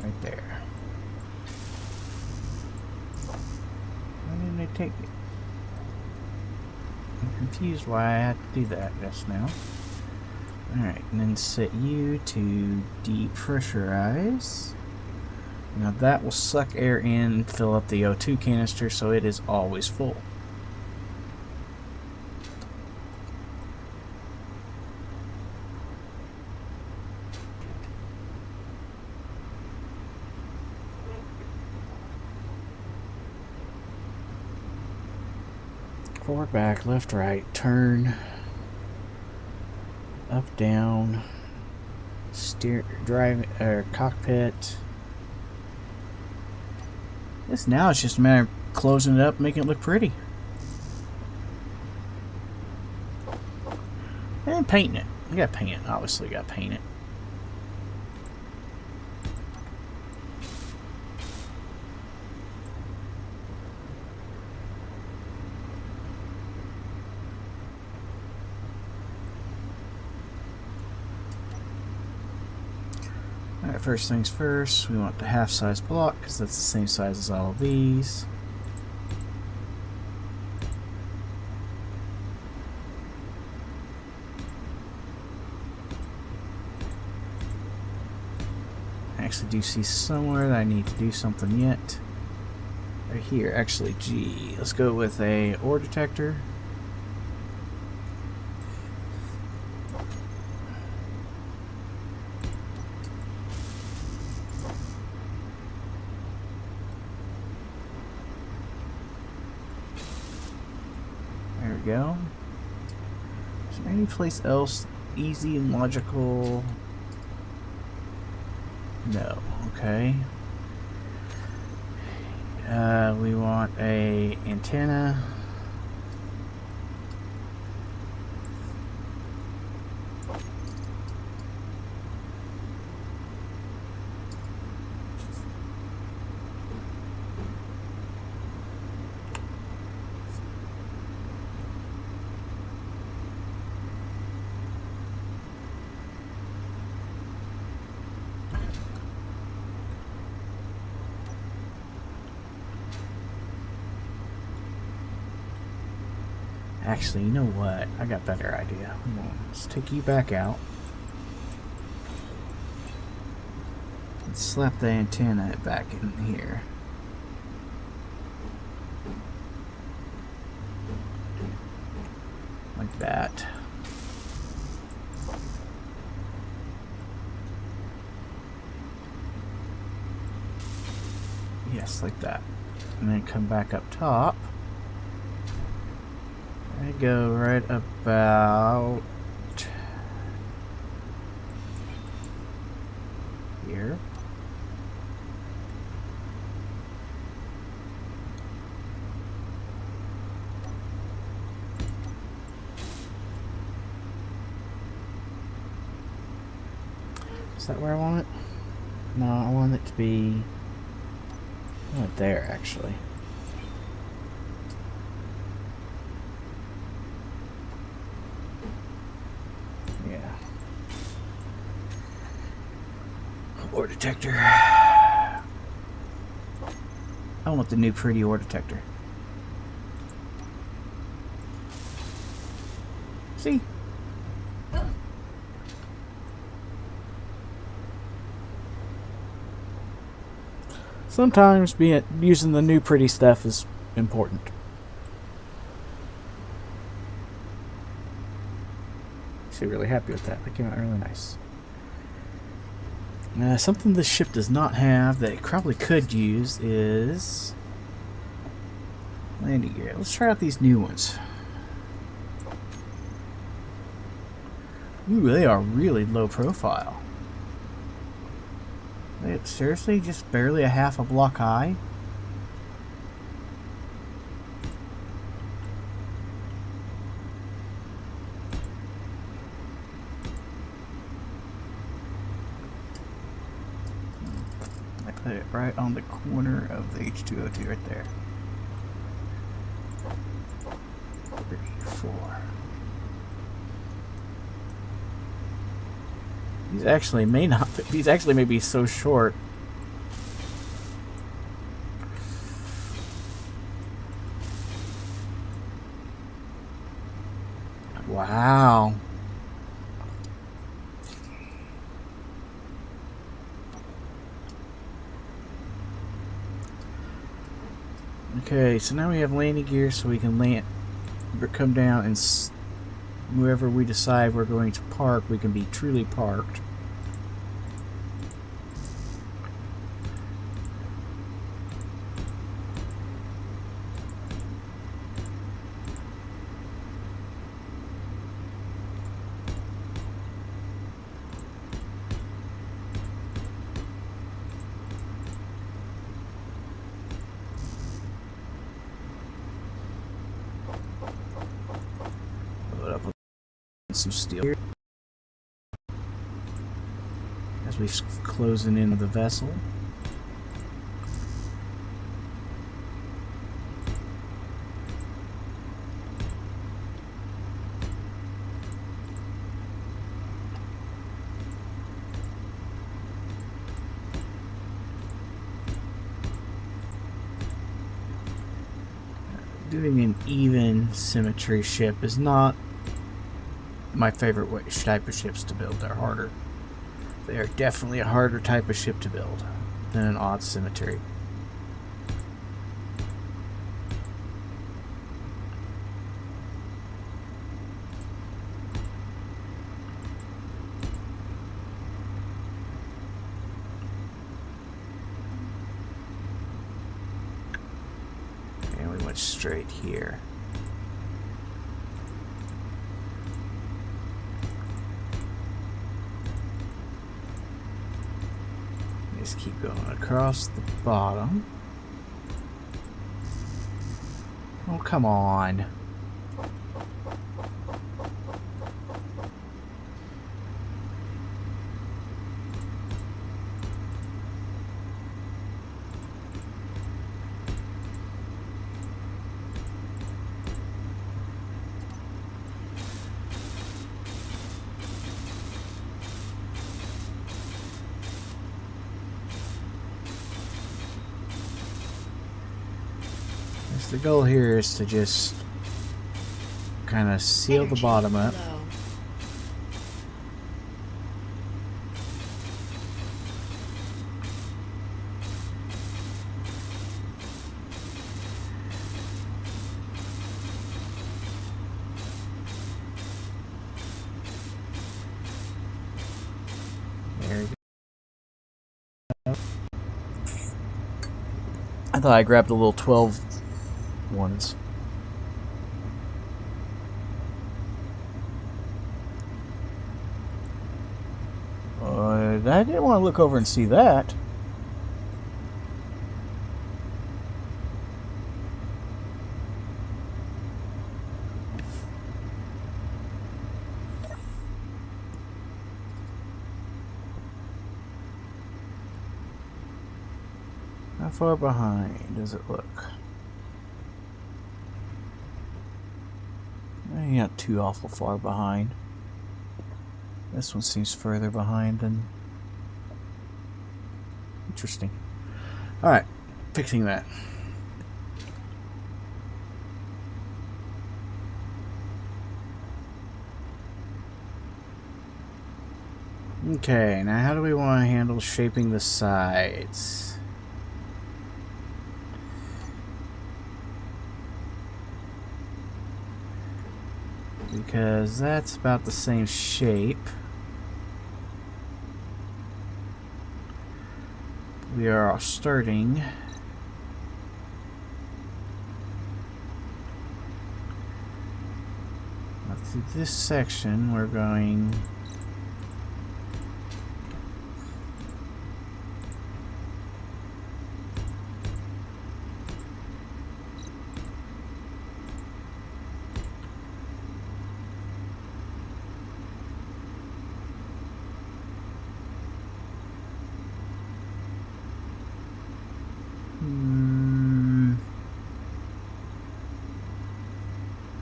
Right there. Why didn't they take it? I'm confused why I had to do that just now. Alright, and then set you to depressurize. Now that will suck air in and fill up the O2 canister so it is always full. Forward, back, left, right, turn, up, down, steer, drive, cockpit. This now it's just a matter of closing it up, making it look pretty, and painting it. We got to paint it. Obviously, got to paint it. first things first, we want the half-size block because that's the same size as all of these. I actually do see somewhere that I need to do something yet. Right here, actually, gee, let's go with a ore detector. There we go. Is there any place else easy and logical? No. Okay. We want a antenna. Actually, you know what? I got a better idea. Let's take you back out. Let's slap the antenna back in here. Like that. Yes, like that. And then come back up top. I go right about here. Is that where I want it? No, I want it to be right there, actually. Ore detector. I want the new pretty ore detector. See? Sometimes using the new pretty stuff is important. Actually, really happy with that. That came out really nice. Something this ship does not have that it probably could use is landing gear. Let's try out these new ones. Ooh, they are really low profile. Seriously, just barely a half a block high? Put it right on the corner of the H2O2 right there. 3, 4. These actually may not. These actually may be so short. Wow. Okay, so now we have landing gear, so we can land, come down, and wherever we decide we're going to park, we can be truly parked. Some steel here as we're closing in the vessel. Doing an even symmetry ship is not my favorite type of ships to build. They're harder. They are definitely a harder type of ship to build than an odd symmetry. And we went straight here. Just keep going across the bottom. Oh, come on. The goal here is to just kind of seal the bottom up. Low. There we go. I thought I grabbed a little 12 ones. I didn't want to look over and see that. How far behind does it look? Not too awful far behind. This one seems further behind than... Interesting. Alright, fixing that. Okay, now how do we want to handle shaping the sides? Because that's about the same shape. We are starting now through this section. We're going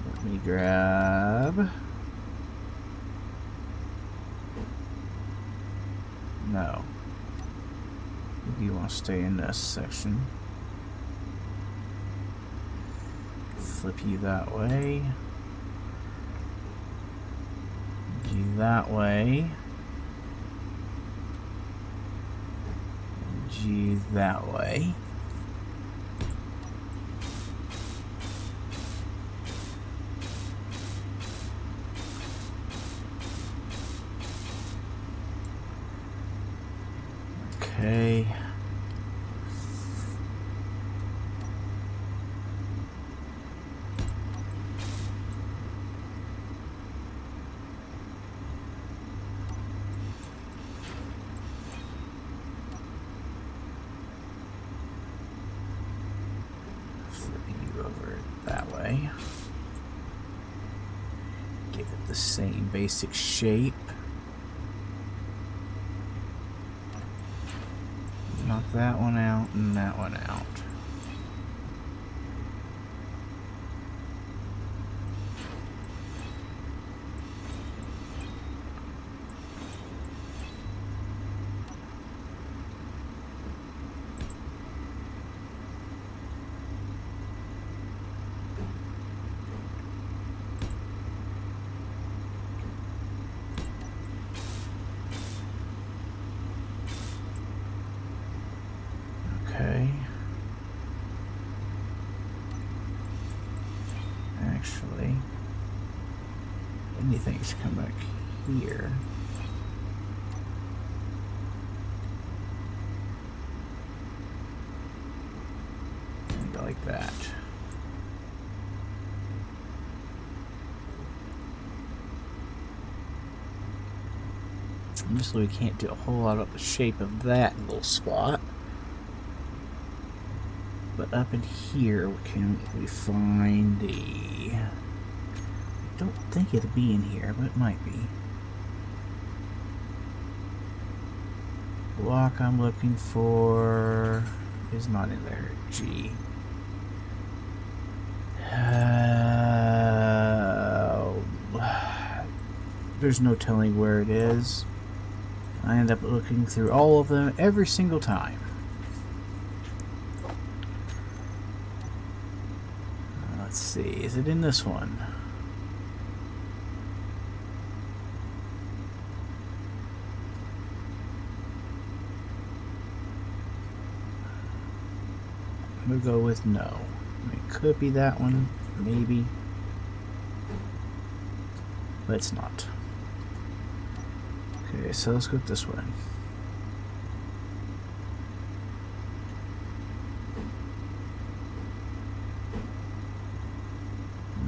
let me grab. No. Do you want to stay in this section? Flip you that way. You that way. You that way. Okay. Flip you over that way. Give it the same basic shape. Knock that one out and that one out. anything to come back here. Maybe like that. Obviously, we can't do a whole lot of the shape of that little spot. But up in here, can we find the... I don't think it'll be in here, but it might be. Block I'm looking for is not in there. G. There's no telling where it is. I end up looking through all of them every single time. Let's see, is it in this one? I'm gonna go with no. It could be that one, maybe. But it's not. Okay, so let's go this way.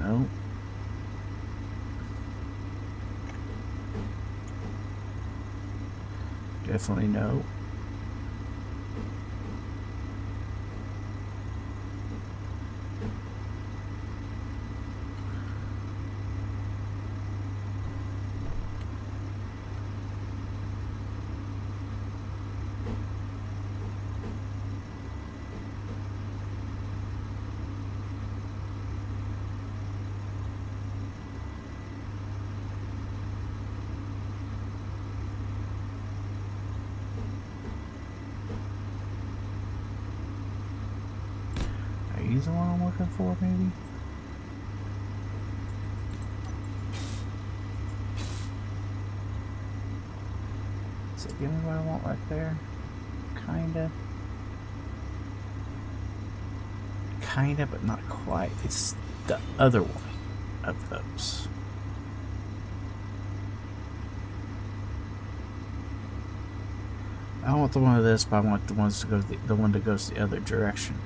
No. Definitely no. He's the one I'm looking for, maybe? Does it give me what I want right there? Kinda. Kinda, but not quite. It's the other one of those. I don't want the one of this, but I want the ones to go the one that goes the other direction.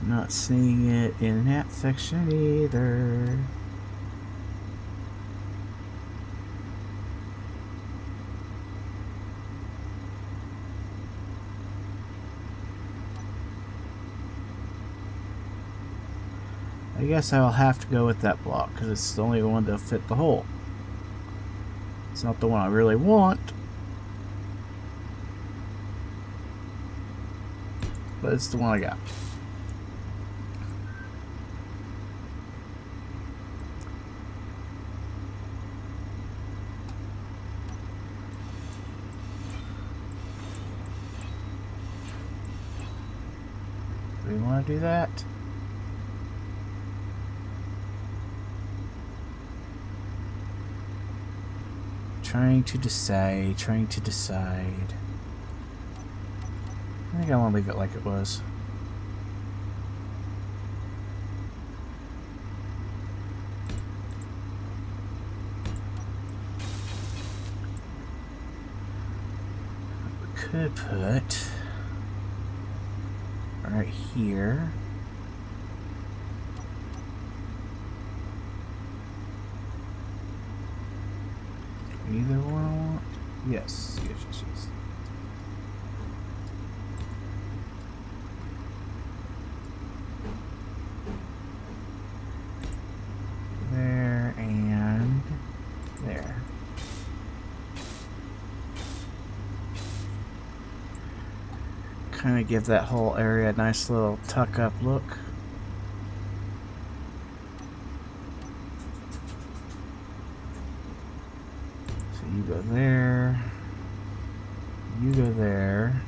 Not seeing it in that section either. I guess I'll have to go with that block because it's the only one that'll fit the hole. It's not the one I really want, but it's the one I got. Do we want to do that? Trying to decide. I think I want to leave it like it was. We could put right here. Either one I want? Yes. There and there. Kind of give that whole area a nice little tuck up look. You go there, you go there,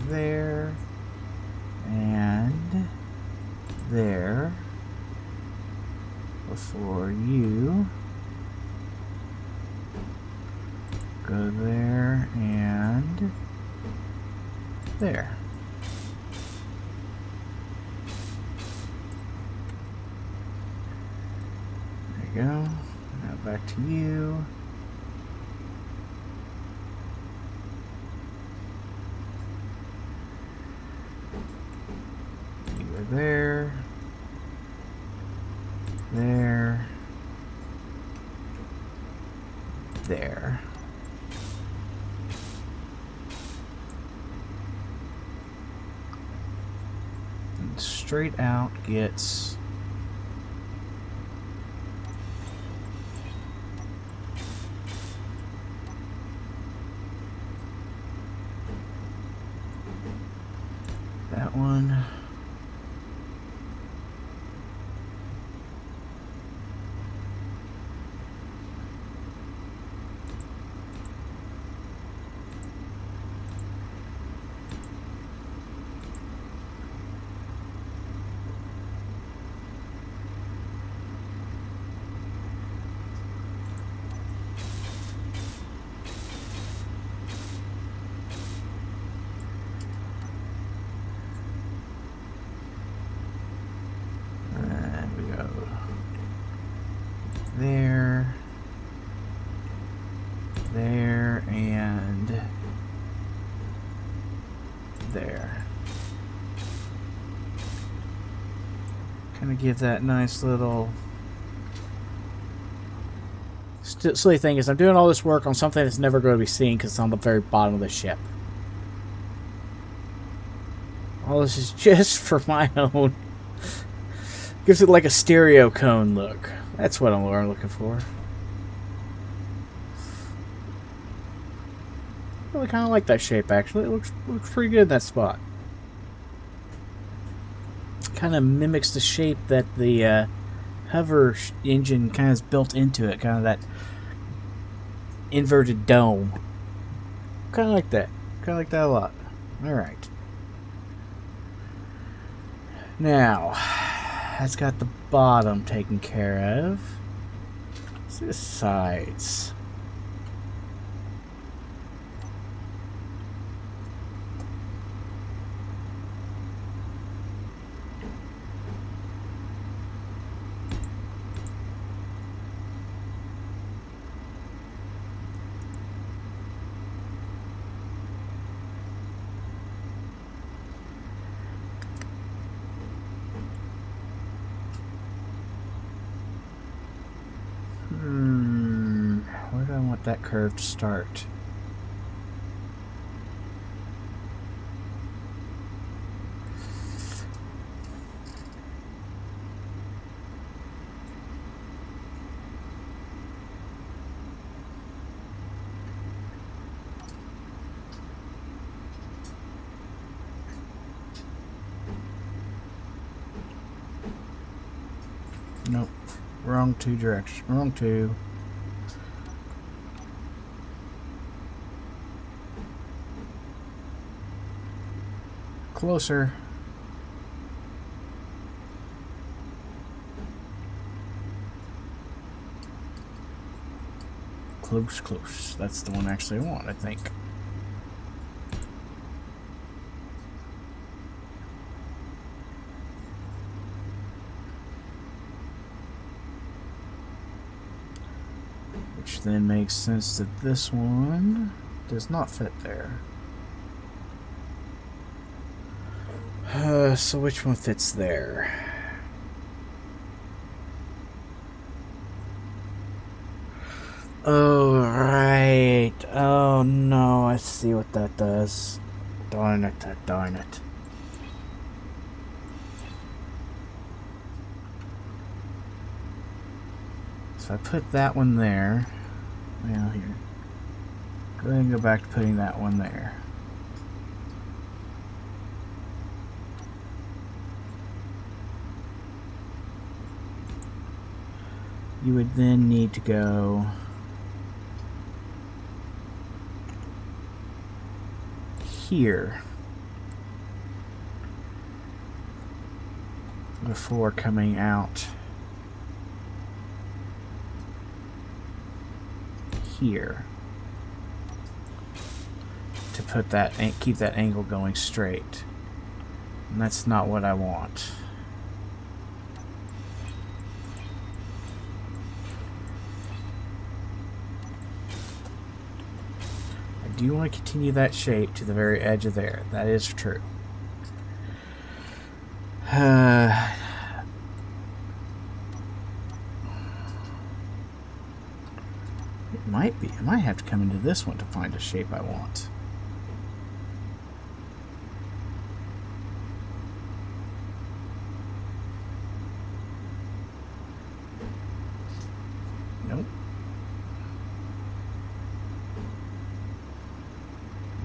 there and there before you go there and there. There you go. Now back to you. You go there. There. There. And straight out gets that one. There, there, and there. Kind of give that nice little... Silly thing is, I'm doing all this work on something that's never going to be seen because it's on the very bottom of the ship. All this is just for my own... Gives it like a stereo cone look. That's what I'm looking for. Really kind of like that shape, actually. It looks pretty good in that spot. Kind of mimics the shape that the hover engine kind of is built into it. Kind of that inverted dome. Kind of like that. Kind of like that a lot. Alright. Now... That's got the bottom taken care of. Let's do the sides. Where do I want that curve to start? Nope. Wrong two directions. Wrong two. Closer. Close, close. That's the one actually I want, I think. Which then makes sense that this one does not fit there. So which one fits there? Oh, right. Oh, no. I see what that does. Darn it. Darn it. So I put that one there. Well, here. Go ahead and go back to putting that one there. You would then need to go here. before coming out here to put that and keep that angle going straight. And that's not what I want. I do want to continue that shape to the very edge of there. That is true. It might be. I might have to come into this one to find a shape I want. Nope.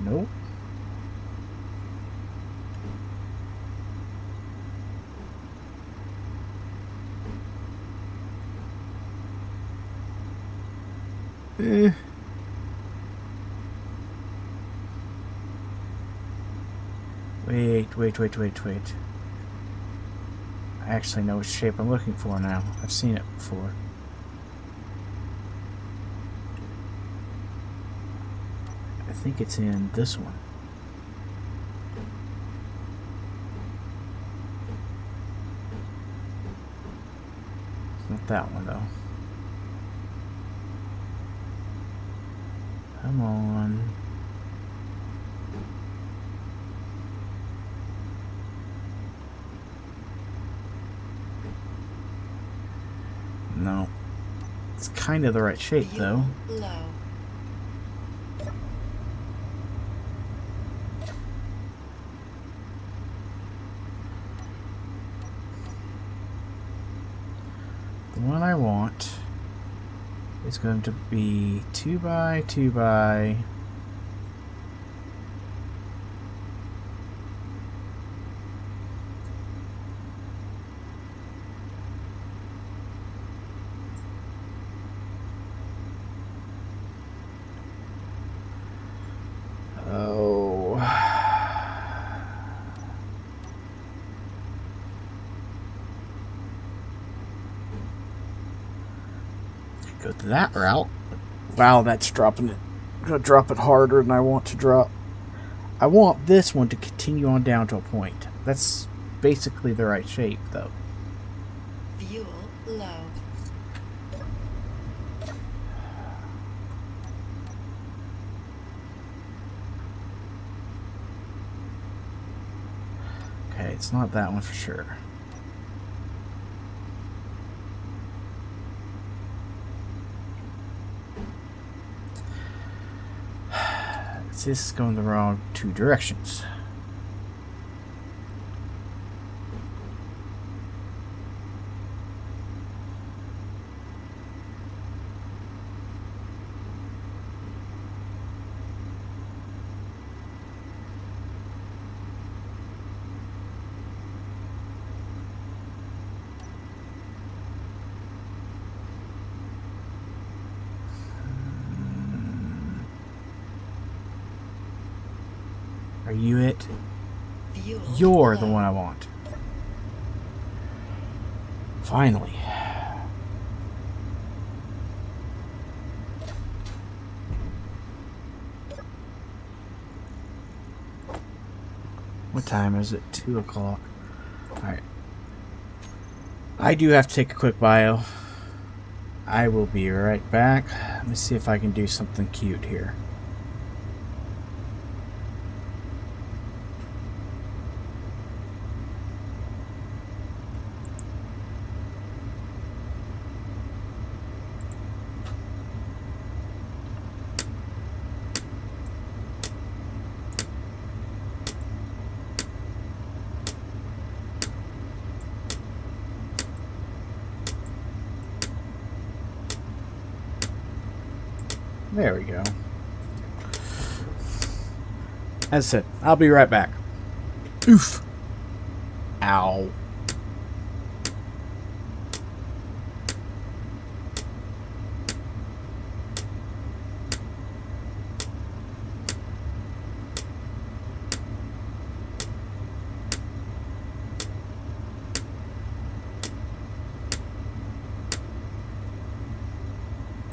Nope. Wait. I actually know which shape I'm looking for now. I've seen it before. I think it's in this one. It's not that one though. Come on. No. It's kind of the right shape though. Low. The one I want is going to be 2 by 2 by. Oh. Go that route. Wow, that's dropping it. I'm gonna drop it harder than I want to drop. I want this one to continue on down to a point. That's basically the right shape, though. Fuel low. Okay, it's not that one for sure. This is going the wrong 2 directions. Are you it? Fuel You're the low. one I want. Finally. What time is it? 2 o'clock. Alright. I do have to take a quick bio. I will be right back. Let me see if I can do something cute here. There we go. As I said, I'll be right back. Oof. Ow.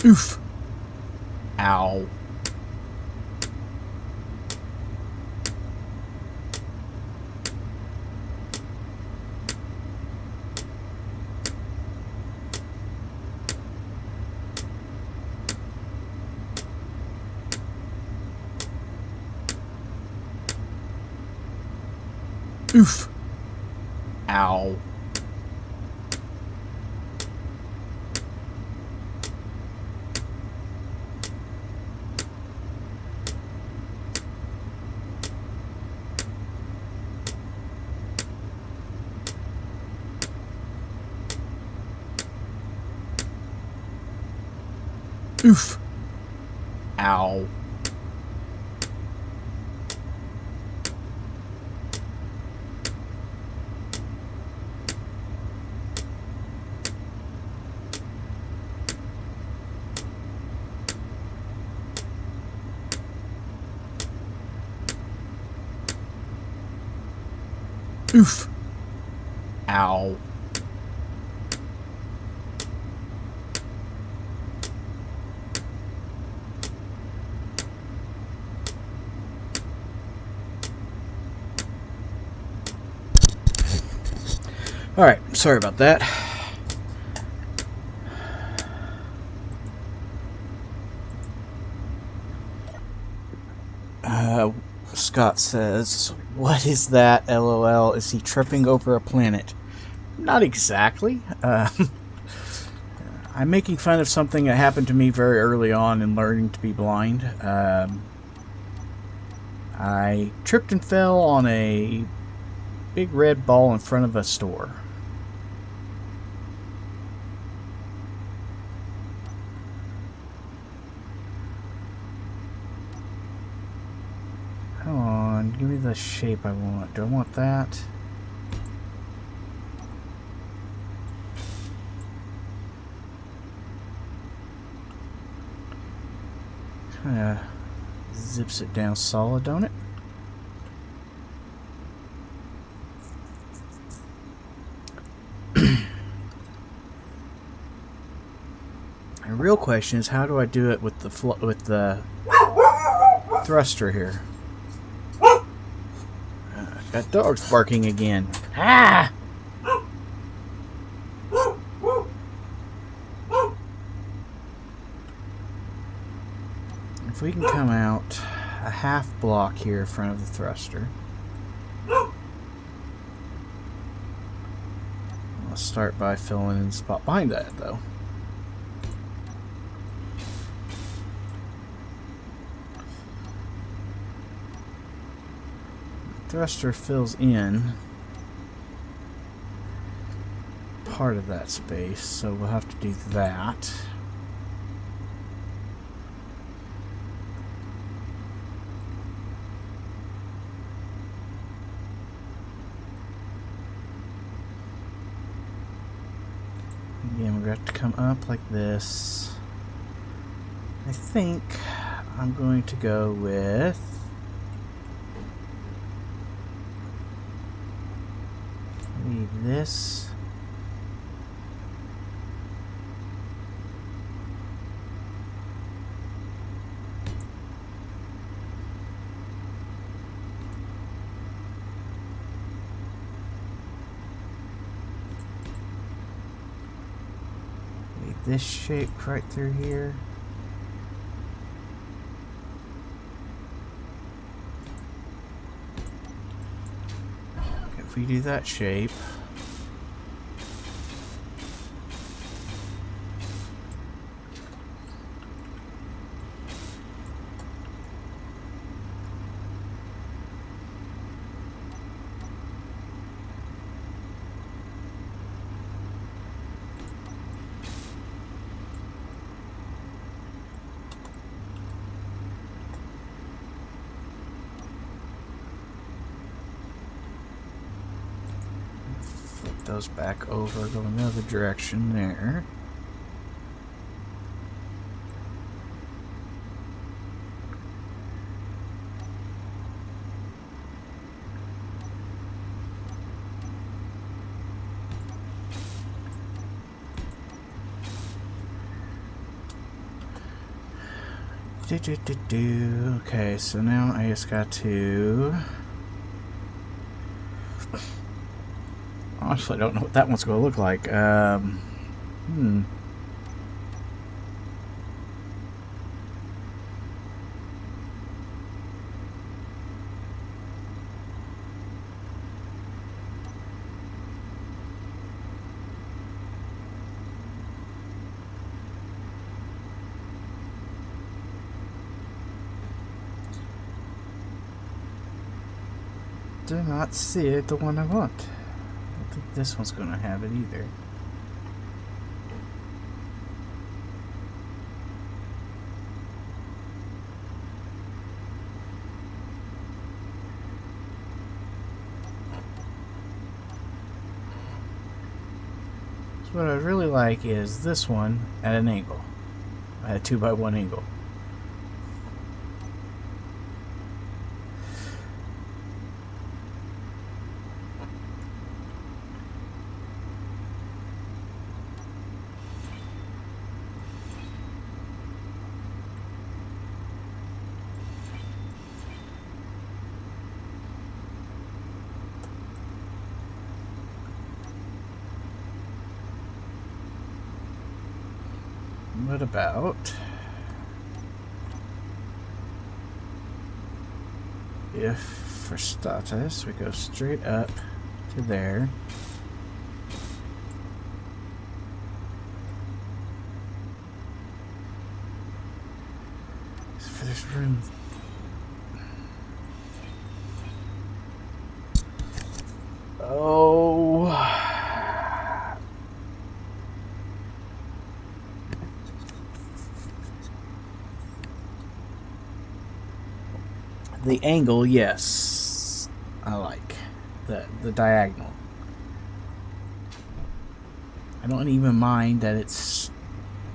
Oof. Ow. Oof. Ow. Oof. Ow. Oof. Ow. Alright, sorry about that. Scott says, "What is that? LOL. Is he tripping over a planet?" Not exactly. I'm making fun of something that happened to me very early on in learning to be blind. I tripped and fell on a big red ball in front of a store. Come on, give me the shape I want. Do I want that? Kinda zips it down solid, don't it? The real question is, how do I do it with the thruster here? That dog's barking again. Ah! If we can come out a half block here in front of the thruster. I'll start by filling in the spot behind that, though. Thruster fills in part of that space, so we'll have to do that. Again, we're going to have to come up like this. I think I'm going to go with this. Leave this shape right through here. If we do that shape, those back over, go another direction there. Okay, so now I just got to... Honestly, I don't know what that one's going to look like. Do not see it, the one I want. I don't think this one's going to have it either. So what I'd really like is this one at an angle. At a 2x1 angle. What about if for status we go straight up to there? So there's room. Oh. The angle, yes, I like the diagonal. I don't even mind that it's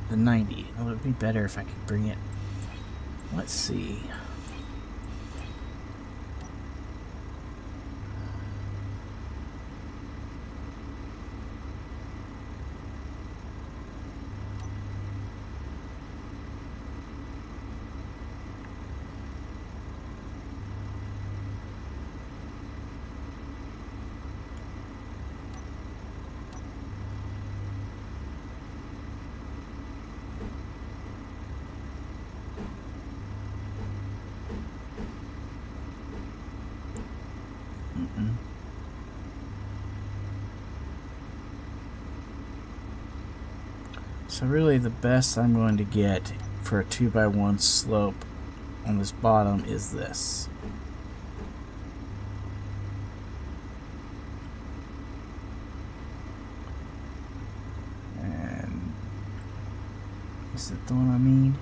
the 90. It would be better if I could bring it. Let's see. So really the best I'm going to get for a 2x1 slope on this bottom is this. And is it the one I mean?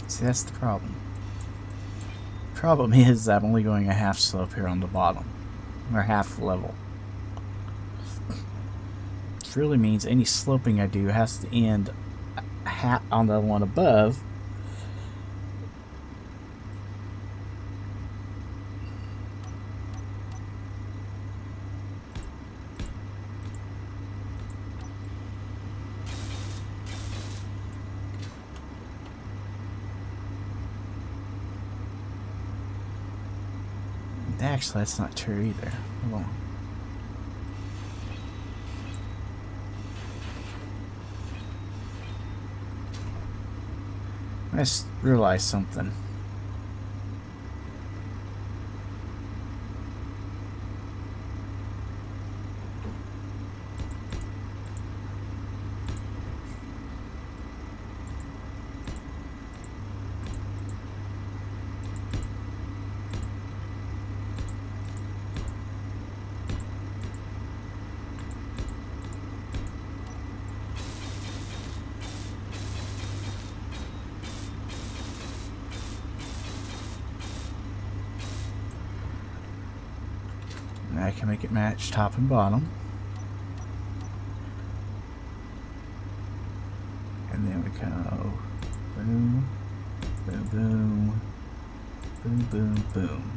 See, that's the problem. Problem is I'm only going a half slope here on the bottom, or half level. Which really means any sloping I do has to end on the one above. Actually, that's not true either. Hold on. I just realized something. Now I can make it match top and bottom. And then we go boom, boom, boom, boom, boom, boom.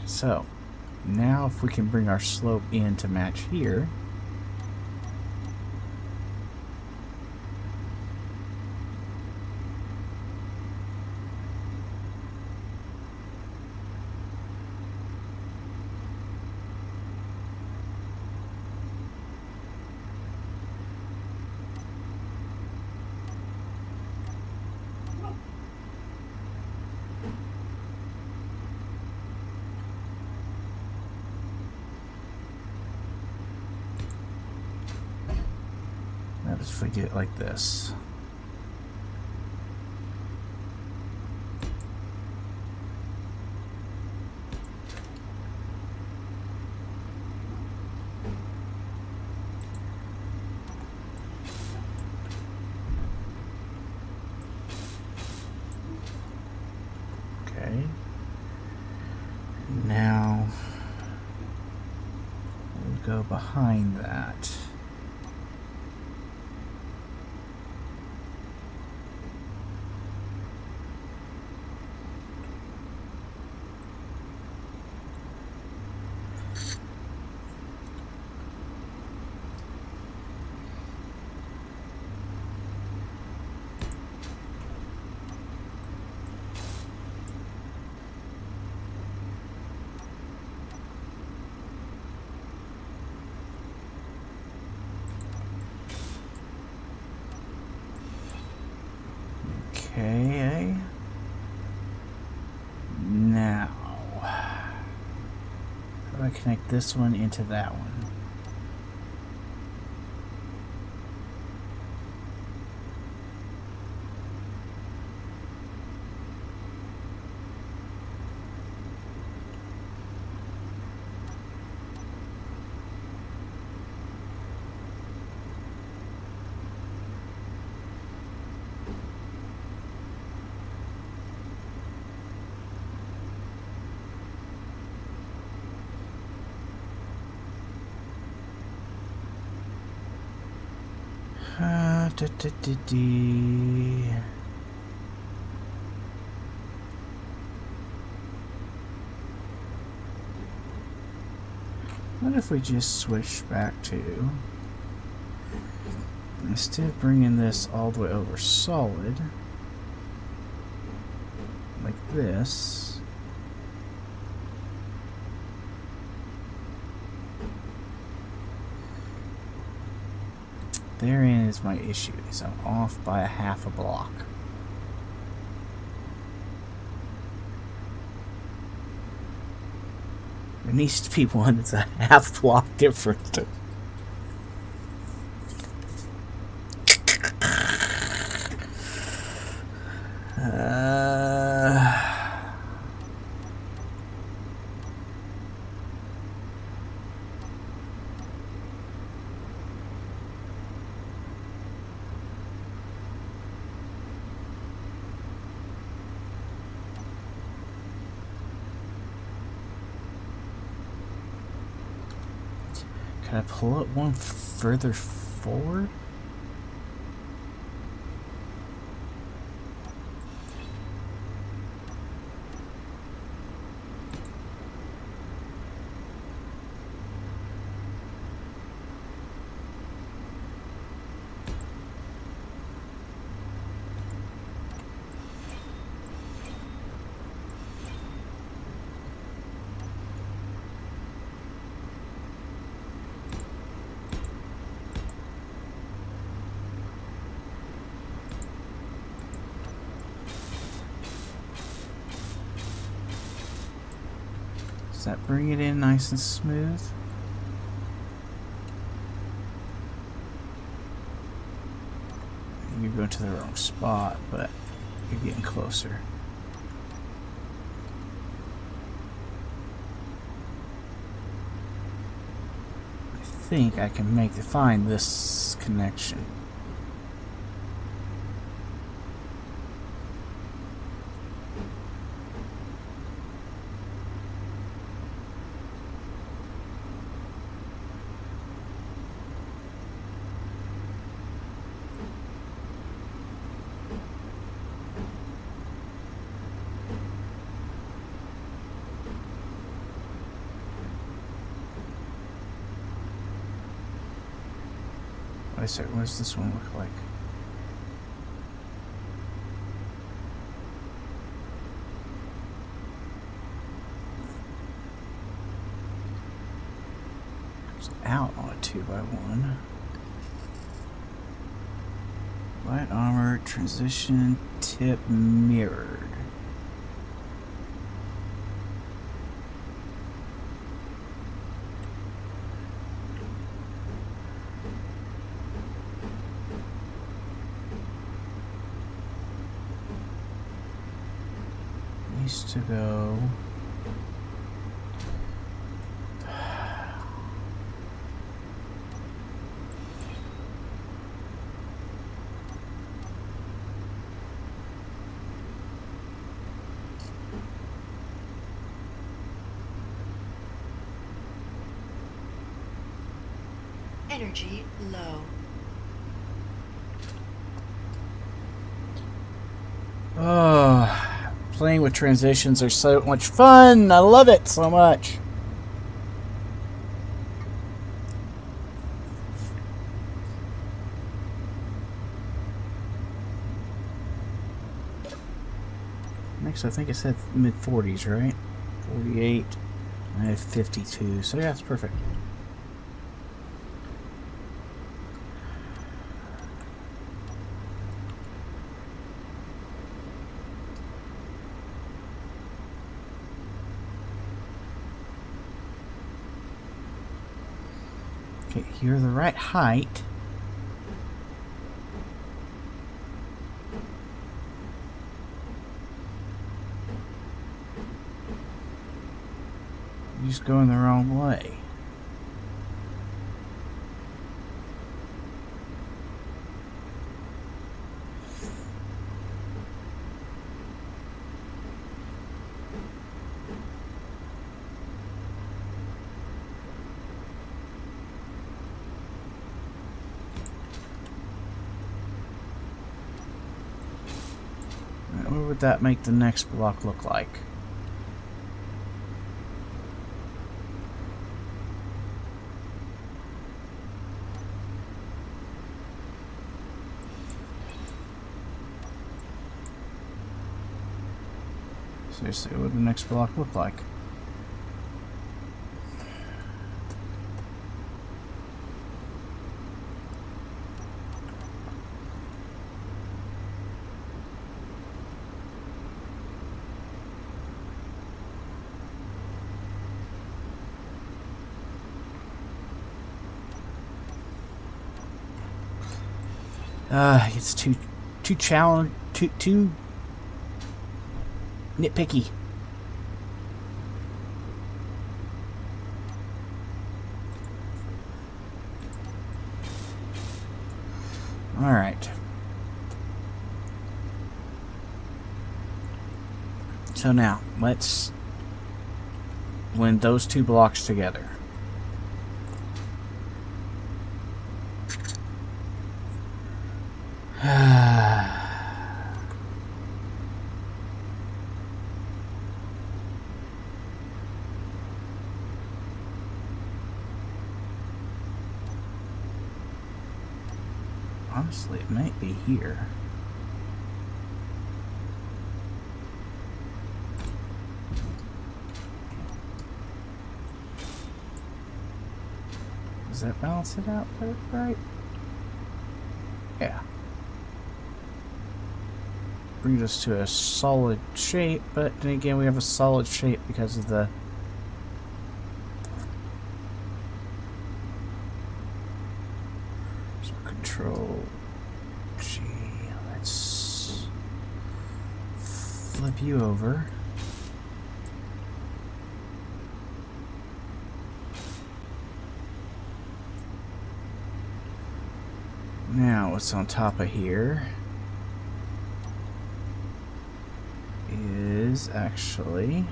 So, now if we can bring our slope in to match here. Notice if we do it like this. Okay. Now we'll go behind that. Okay. Now, how do I connect this one into that one? Da, da, da, dee. What if we just switch back to, instead of bringing this all the way over solid, like this, therein is my issue, is I'm off by a half a block. There needs to be one that's a half block different. Can I pull it one further forward? Does that bring it in nice and smooth? You're going to the wrong spot, but you're getting closer. I think I can find this connection. Wait a second, what does this one look like? It's out on a 2x1. Light armor, transition, tip, mirrored. Needs to go. Energy low. Oh, playing with transitions are so much fun. I love it so much. Next, I think it said mid-40s, right? 48. I have 52, so yeah, it's perfect. Okay, you're the right height. You're just going the wrong way. What would that make the next block look like? Seriously, what would the next block look like? It's too nitpicky. All right. So now let's blend those two blocks together. Honestly, it might be here. Does that balance it out right? Yeah. Brings us to a solid shape, but then again we have a solid shape because of the Control G. Let's flip you over. Now what's on top of here is actually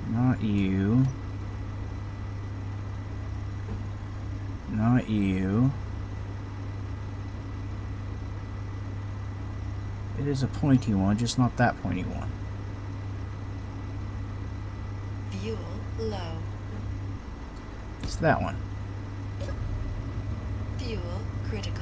not you. Not you. It is a pointy one, just not that pointy one. Fuel low. It's that one. Fuel critical.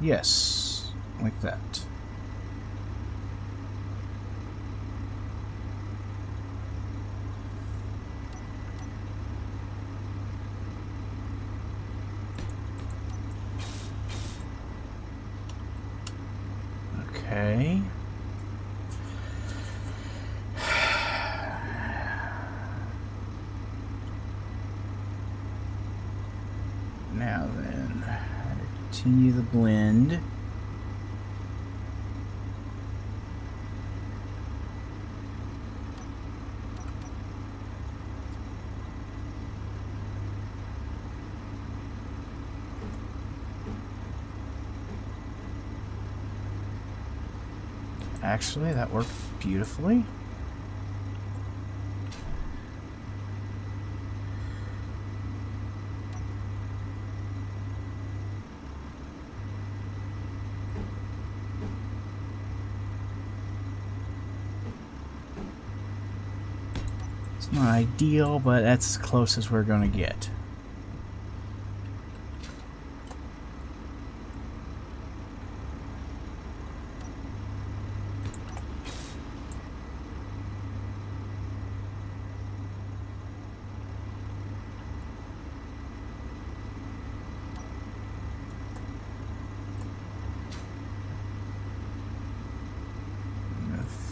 Yes, like that. Okay. Now then, continue the blend. Actually, that worked beautifully. It's not ideal, but that's as close as we're going to get.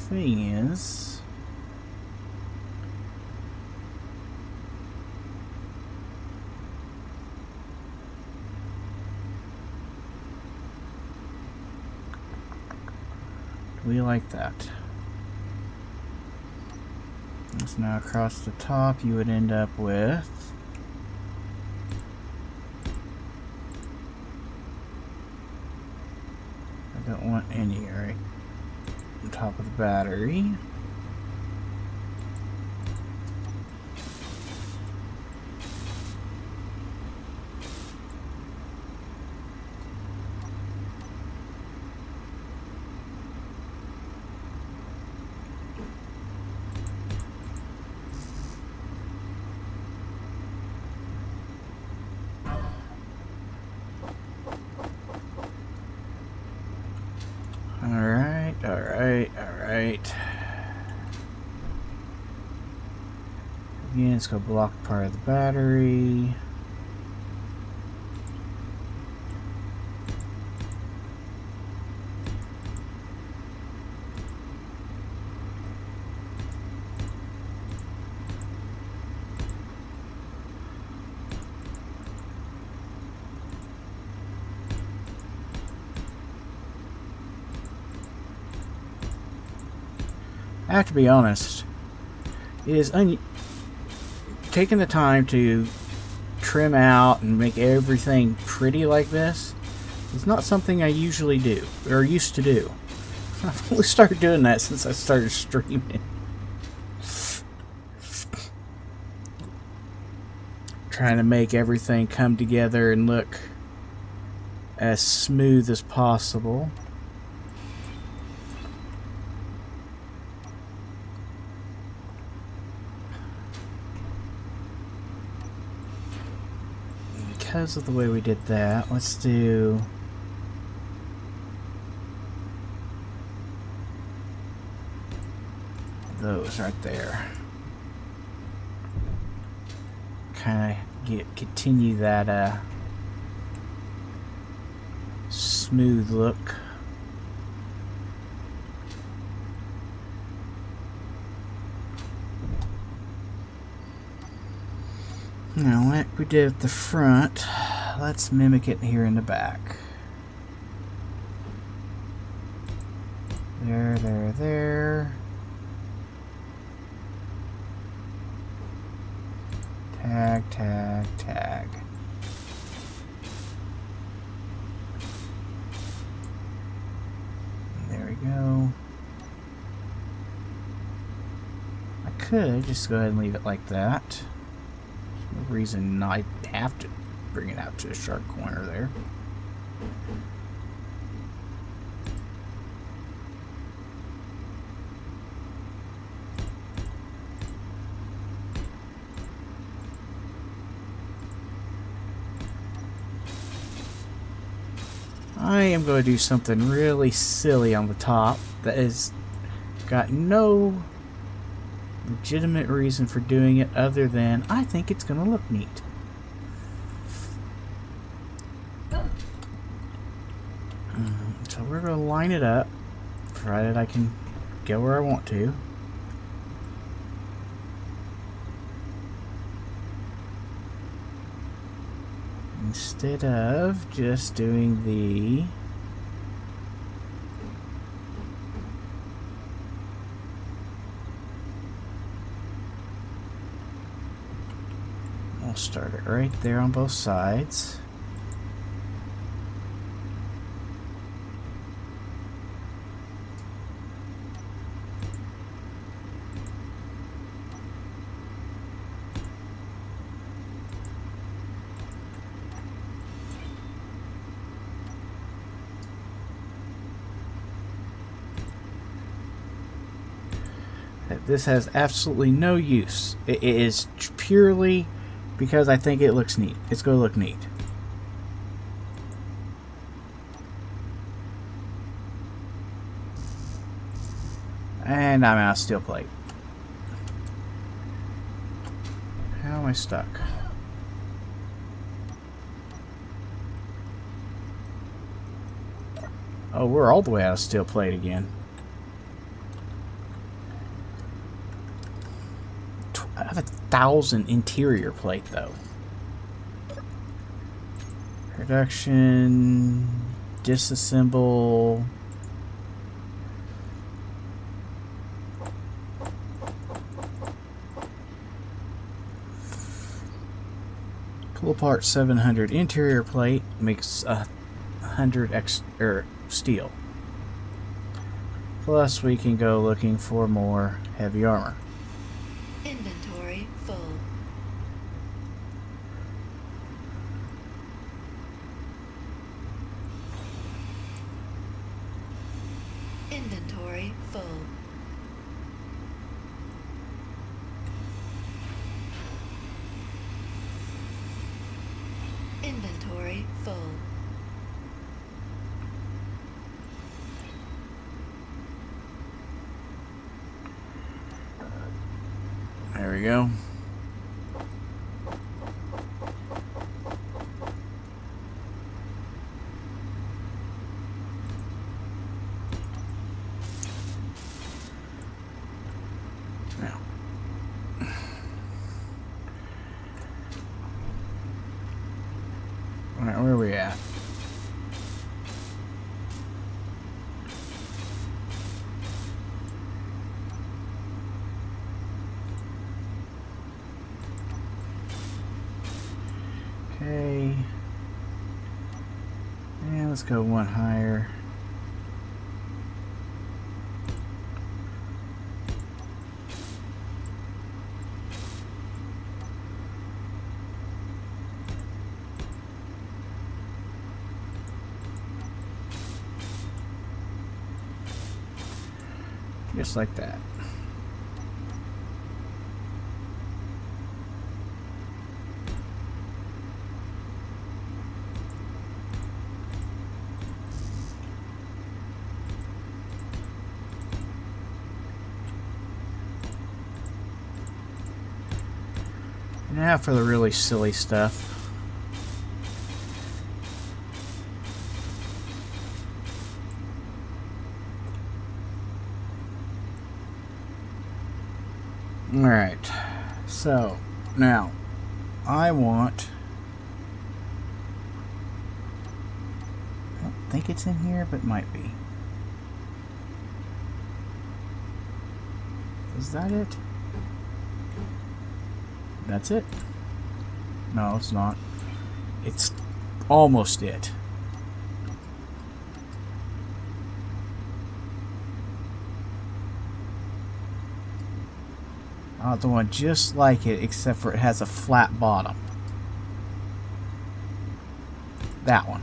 The thing is, we like that. So now across the top you would end up with I don't want any right on top of the battery. Alright. Again, it's going to block part of the battery. I have to be honest, it is taking the time to trim out and make everything pretty like this is not something I usually do, or used to do. I've only started doing that since I started streaming. Trying to make everything come together and look as smooth as possible. Because of the way we did that, let's do those right there. kind of continue that smooth look. Now, like we did at the front, let's mimic it here in the back. There. Tag. There we go. I could just go ahead and leave it like that. No reason I have to bring it out to a sharp corner there. I am going to do something really silly on the top that has got no legitimate reason for doing it other than I think it's going to look neat. So we're going to line it up, provided I can get where I want to. Instead of just doing the we'll start it right there on both sides. This has absolutely no use. It is purely because I think it looks neat. It's going to look neat. And I'm out of steel plate. How am I stuck? Oh, we're all the way out of steel plate again. I have 1,000 interior plate though. Production, disassemble. Pull apart 700 interior plate makes 100 steel. Plus we can go looking for more heavy armor. Inventory full. Inventory full. Inventory full. There we go. Now. Alright, where are we at? Okay. And let's go one higher. Just like that. Now for the really silly stuff. Alright, so now I want, I don't think it's in here, but might be. Is that it? That's it? No, it's not. It's almost it. I want the one just like it, except for it has a flat bottom. That one.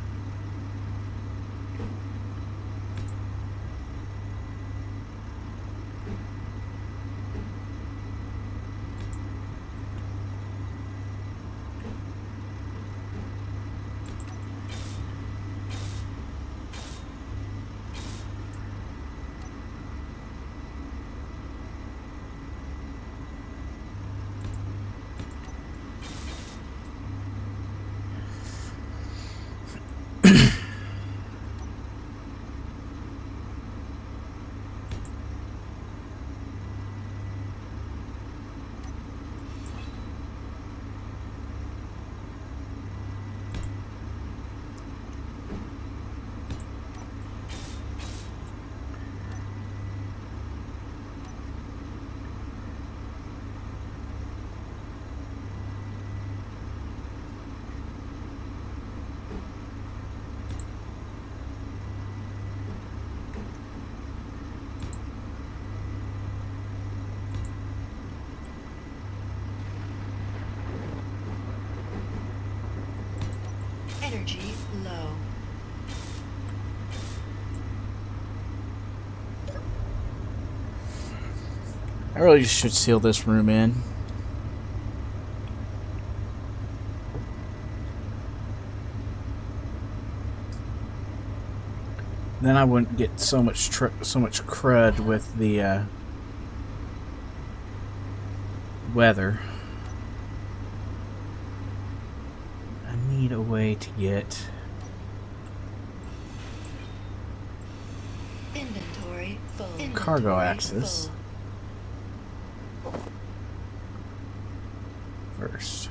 Energy low. I really just should seal this room in. Then I wouldn't get so much crud with the weather. I need a way to get Inventory full. cargo Inventory access full. first.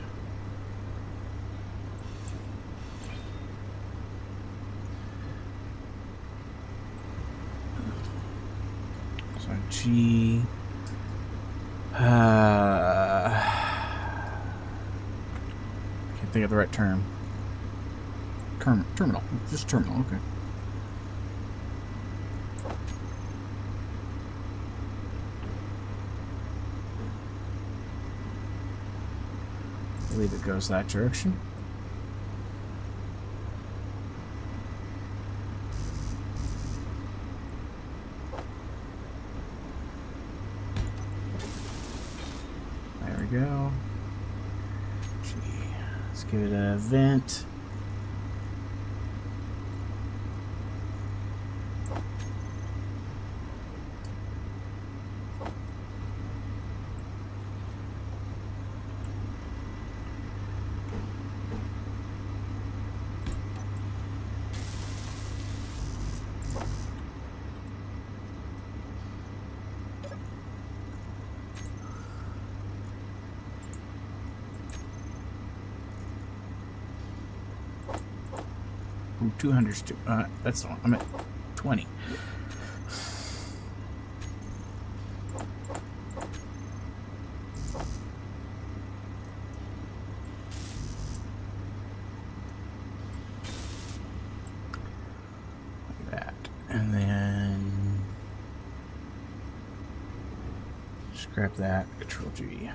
So G. Can't think of the right term. Terminal. Just terminal. Okay. I believe it goes that direction. There we go. Gee, let's give it a vent. Ooh, 200's too. That's the one. I'm at 20. Like that. And then scrap that. Control G.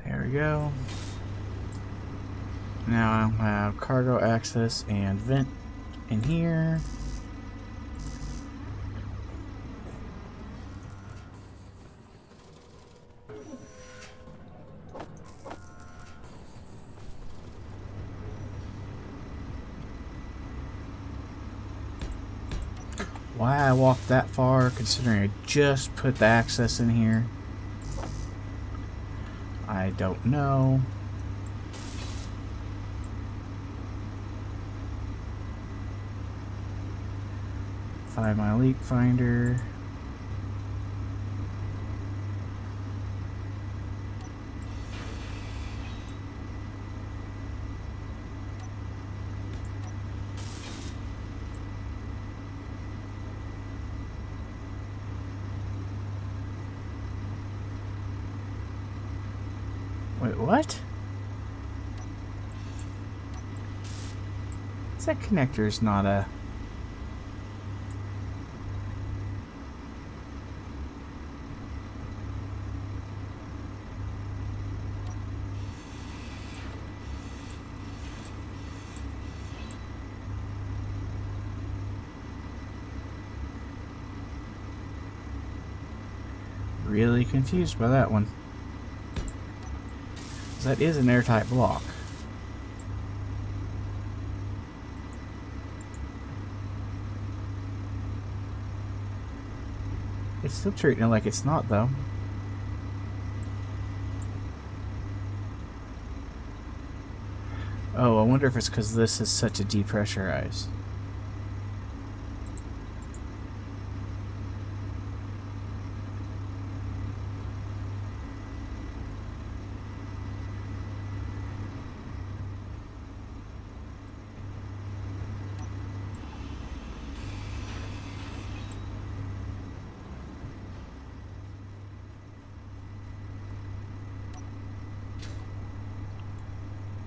There we go. Now I'll have cargo access and vent in here. Why I walked that far, considering I just put the access in here, I don't know. Find my leak finder. Wait, what? That connector is not a... Really confused by that one. That is an airtight block. It's still treating it like it's not, though. Oh, I wonder if it's because this is such a depressurized.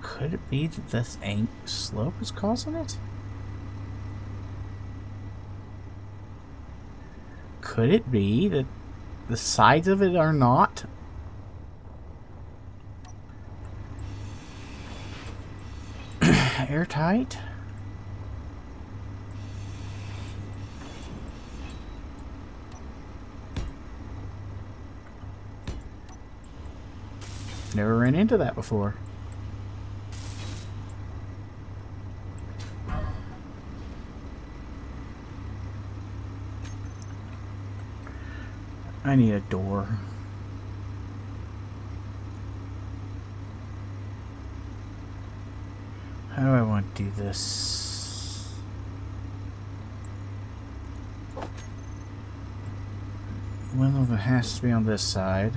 Could it be that this slope is causing it? Could it be that the sides of it are not? Airtight? Never ran into that before. I need a door. How do I want to do this? One of them has to be on this side.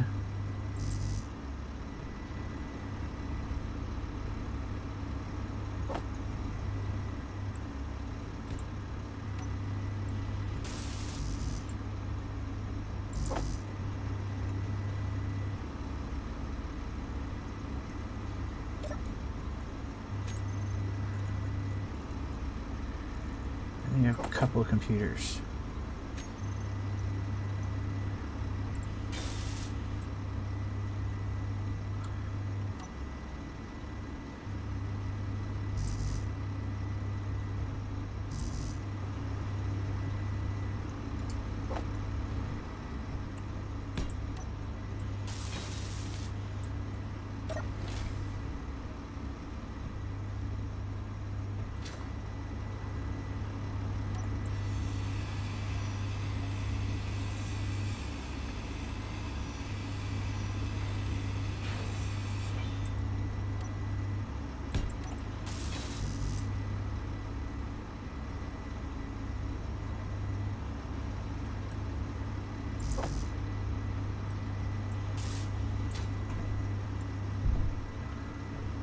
You have a couple of computers.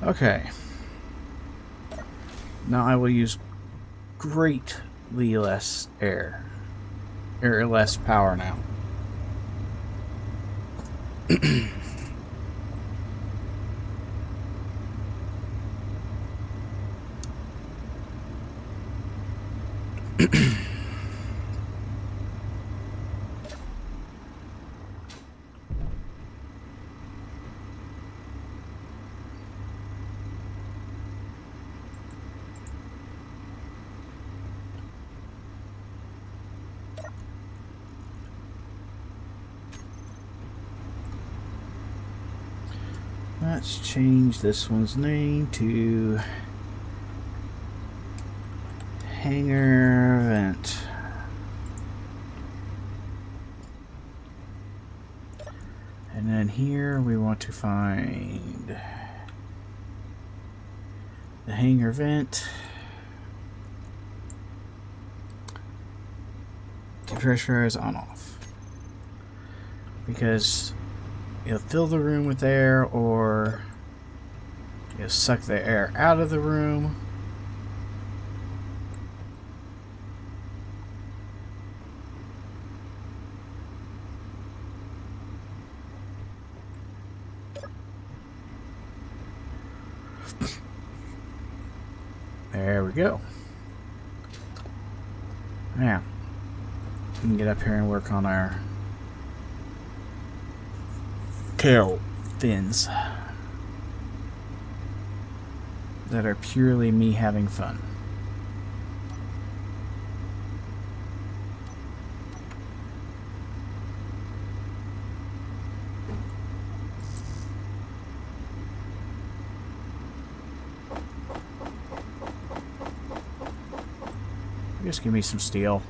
Okay. Now I will use greatly less air. Or less power now. Let's change this one's name to Hangar Vent. And then here we want to find the hangar vent. Depressurize on off. Because it'll fill the room with air or it'll suck the air out of the room. There we go. Now, we can get up here and work on our tail fins that are purely me having fun. Just give me some steel.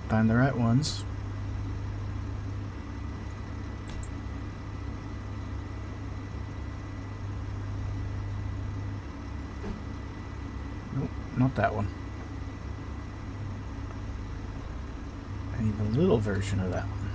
Find the right ones. Nope, not that one. I need a little version of that one.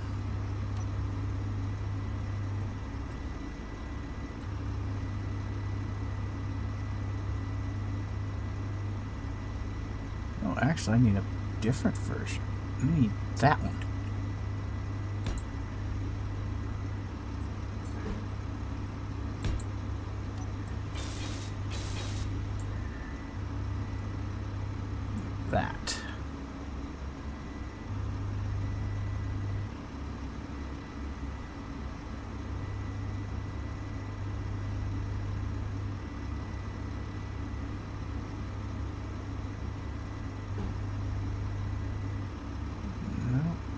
Oh, actually, I need a different version. I need that one. That.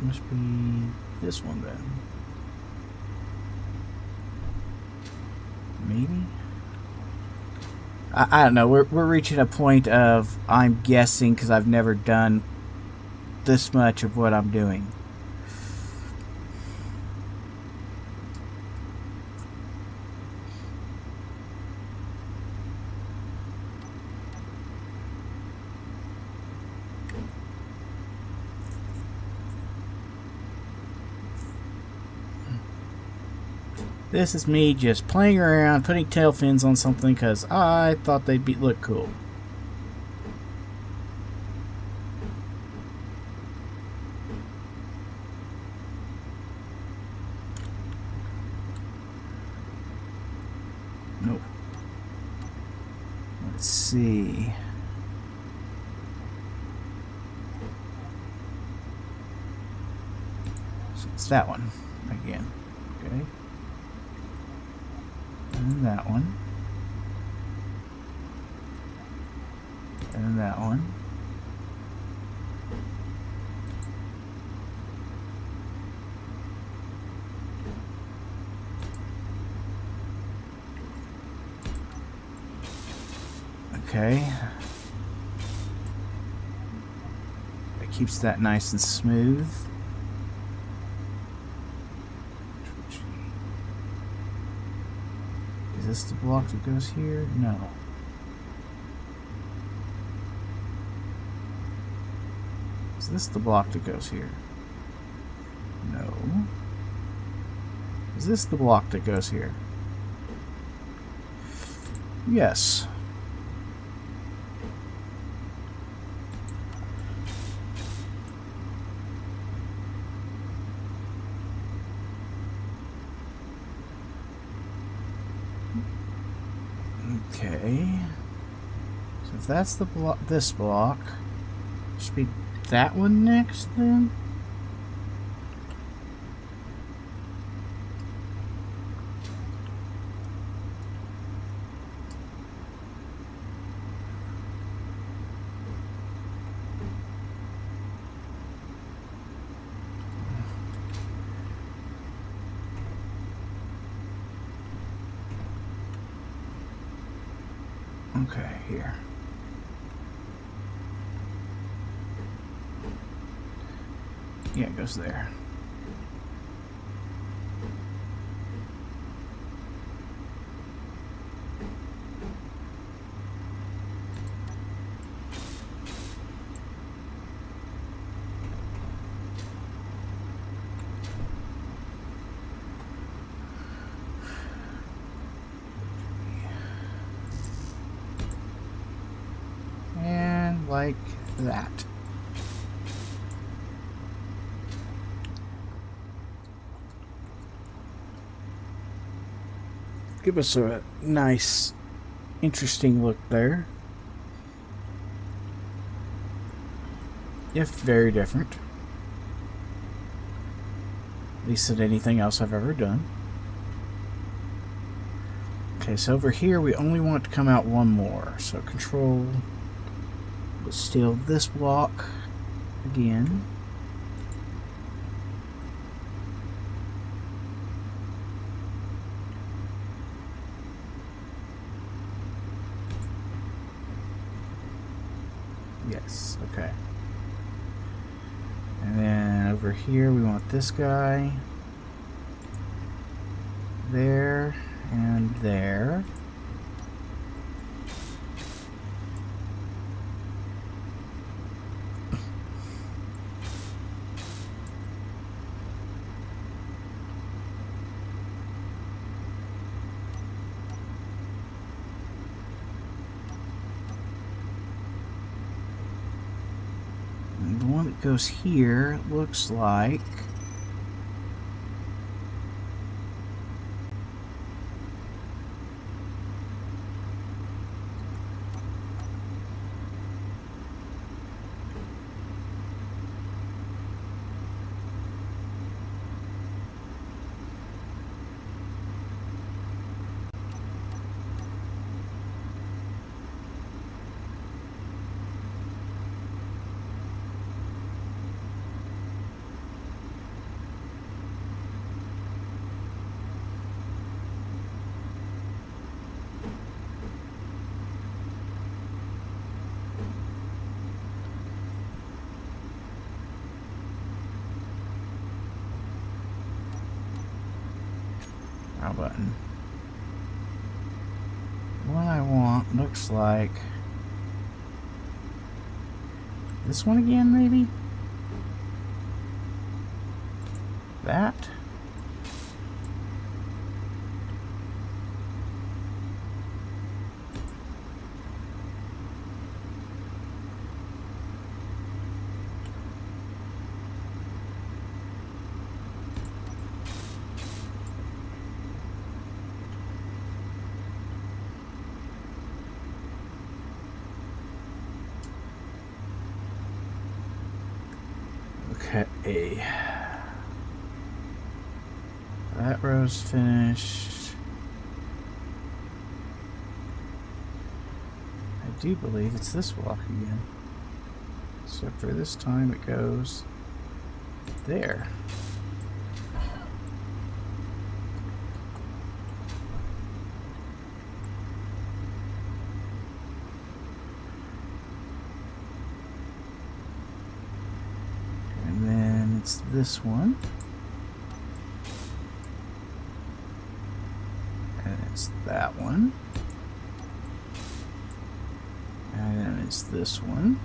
Must be this one then. Maybe? I don't know. We're reaching a point of I'm guessing because I've never done this much of what I'm doing. This is me just playing around, putting tail fins on something because I thought they'd look cool. Nope. Let's see. So it's that one again. Okay. And that one. And that one. Okay. That keeps that nice and smooth. Is this the block that goes here? No. Is this the block that goes here? No. Is this the block that goes here? Yes. Okay. So if that's the block, this block, should be that one next then? Okay, here. Yeah, it goes there. And like that. Give us a nice, interesting look there. If very different. At least than anything else I've ever done. Okay, so over here we only want to come out one more. So control, we'll steal this block again. Yes, okay. And then over here we want this guy. There and there. And the one that goes here looks like our button. What I want looks like this one again, maybe? That? Okay. That row's finished. I do believe it's this block again. So for this time it goes there. It's this one, and it's that one, and then it's this one,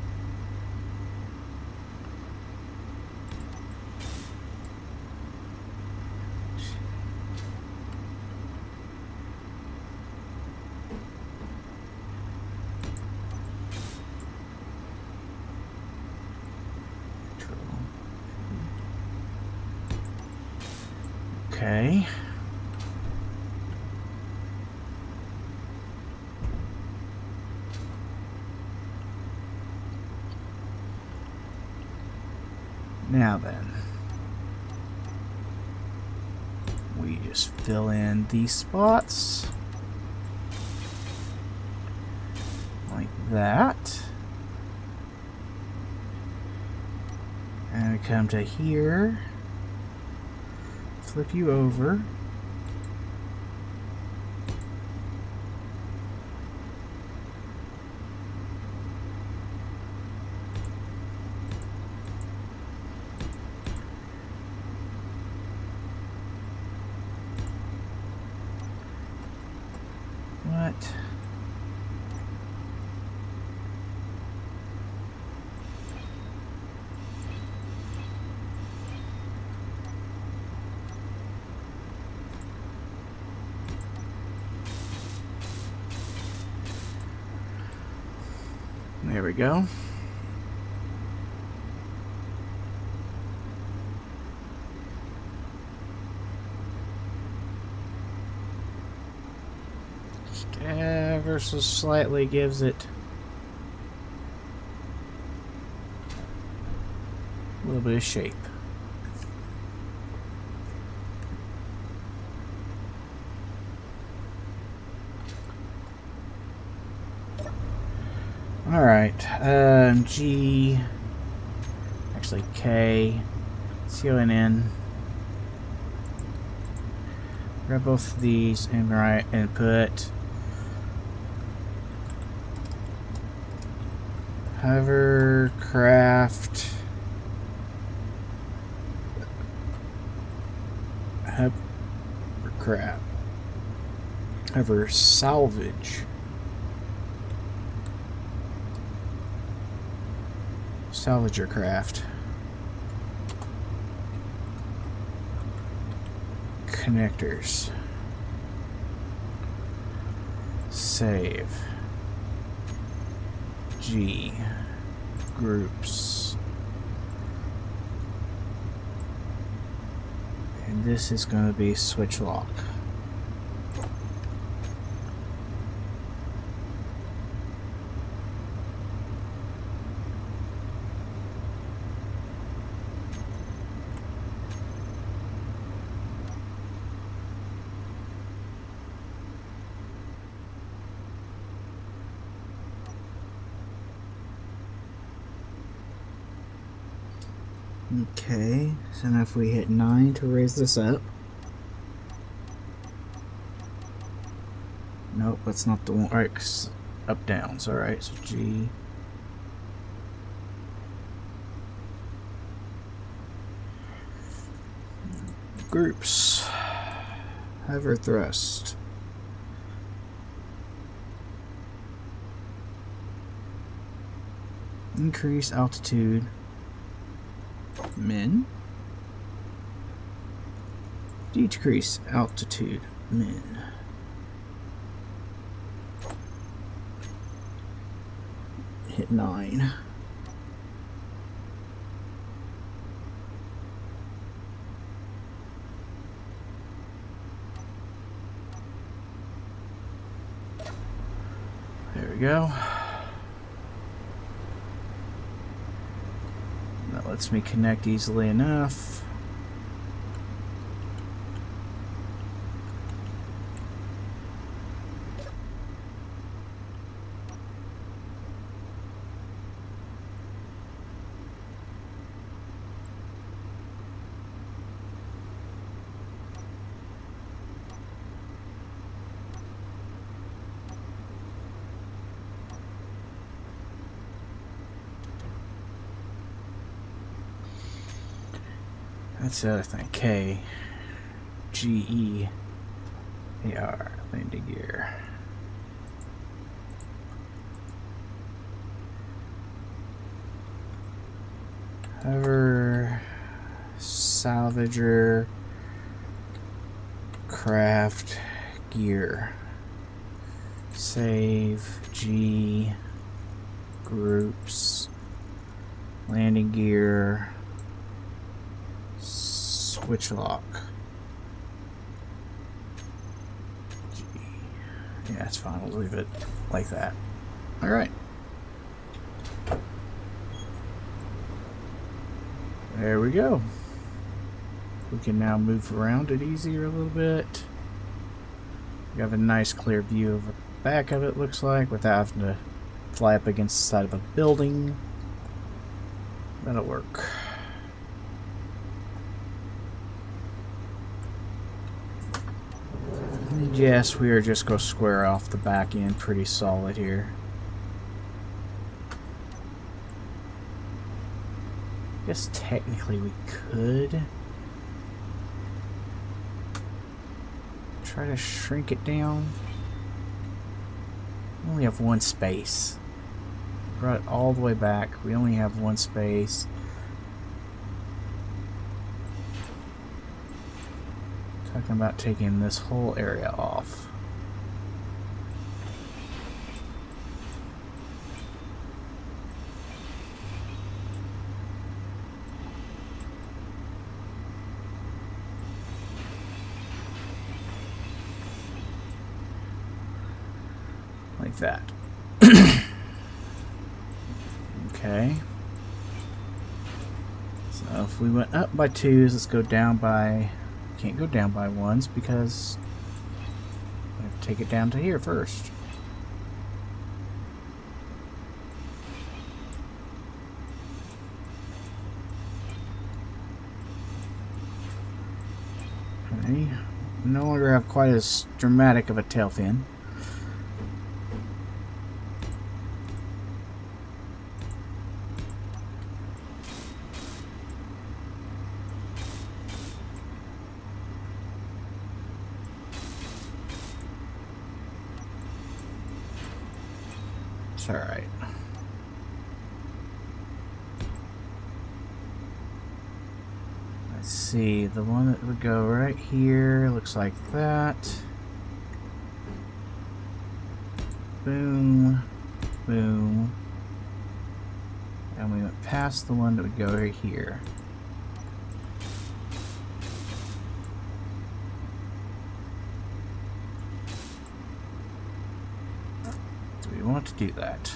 okay. Now then, we just fill in these spots like that. And we come to here, flip you over. What? There we go. Just ever so slightly gives it a little bit of shape. Alright, G, actually K, CONN, grab both of these and put hovercraft, hover salvage. Salvager craft. Connectors. Save. G. Groups. And this is going to be switch lock. Okay, so now if we hit 9 to raise this up. Nope, that's not the one. Alright, up downs. Alright, so G. Groups. Hover thrust. Increase altitude. Min. Decrease altitude. Min. Hit 9. There we go. That lets me connect easily enough. That's the other thing. K, G, E, A, R, landing gear. Hover, salvager, craft, gear. Save, G, groups, landing gear. Switch lock. G. Yeah, that's fine. We'll leave it like that. Alright. There we go. We can now move around it easier a little bit. We have a nice clear view of the back of it, looks like, without having to fly up against the side of a building. That'll work. And yes, we are just going to square off the back end pretty solid here. I guess technically we could try to shrink it down. We only have one space. Brought it all the way back. We only have one space. Talking about taking this whole area off. Like that. Okay. So if we went up by 2s, let's go down by... Can't go down by 1s because I have to take it down to here first. Okay. No longer have quite as dramatic of a tail fin. It's alright. Let's see, the one that would go right here looks like that. Boom, boom. And we went past the one that would go right here. Do we want to do that?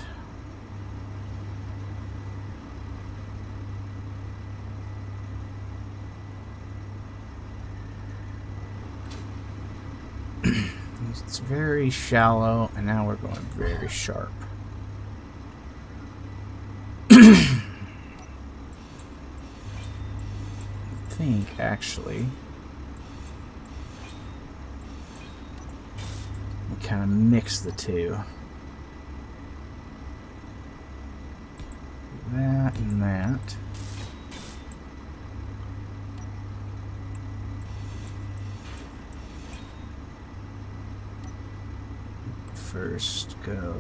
It's very shallow, and now we're going very sharp. I think, actually, we kind of mix the two. That and that. First go.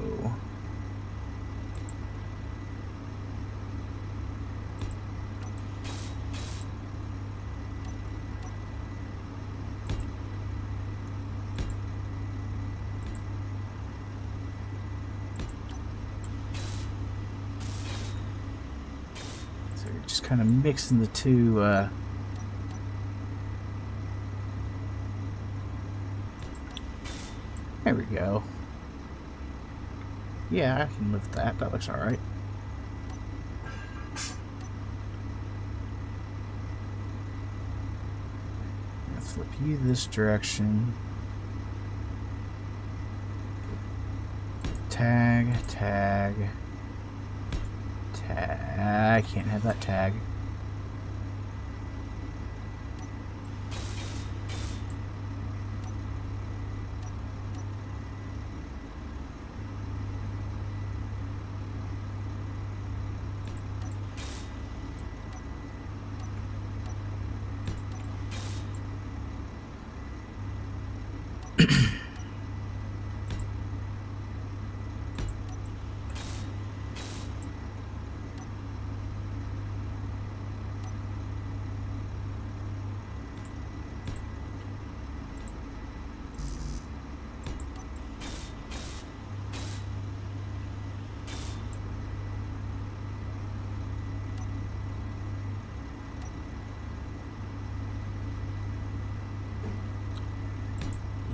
So you're just kind of mixing the two. There we go. Yeah, I can live with that. That looks alright. Flip you this direction. Tag, tag, tag. I can't have that tag.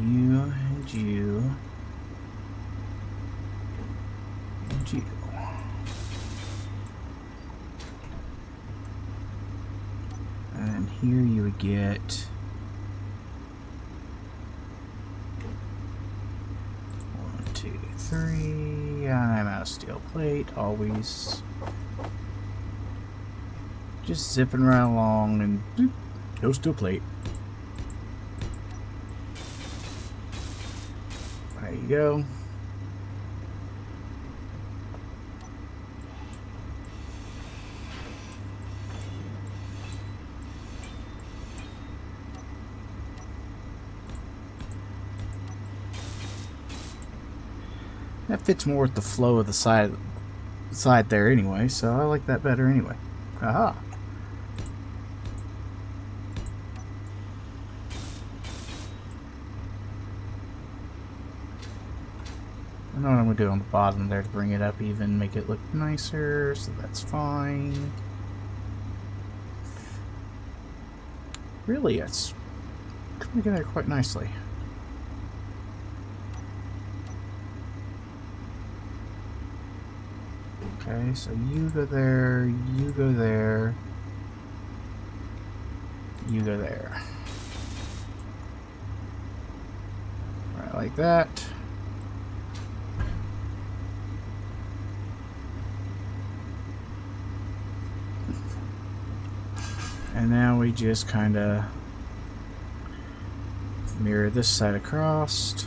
You and you and you. here you would get 1, 2, 3. I'm out of steel plate. Always just zipping right along and boop, no steel plate. There you go. That fits more with the flow of the side there anyway, so I like that better anyway. Aha! I know what I'm going to do on the bottom there to bring it up even, make it look nicer, so that's fine. Really, it's coming together quite nicely. Okay, so you go there, you go there, you go there. Right, like that. And now we just kind of mirror this side across.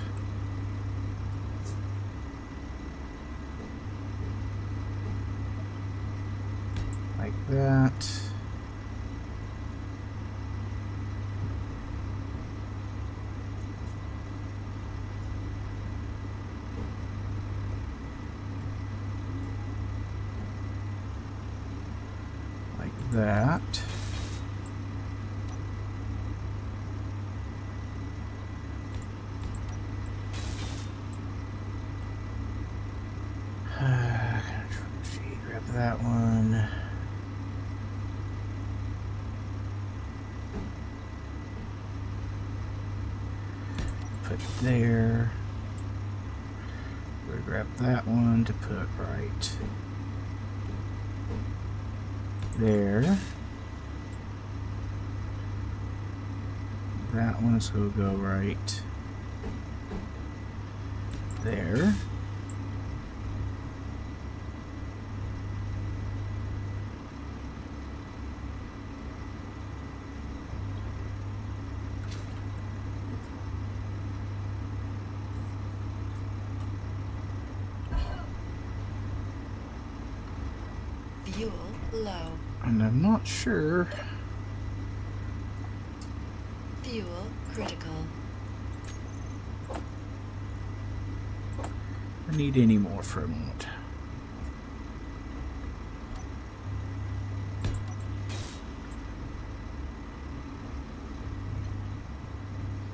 Like that. Like that. Grab that one. Put there. We'll grab that one to put right there. That one is going to go right there. Fuel low. And I'm not sure. Fuel critical. I need any more for a moment.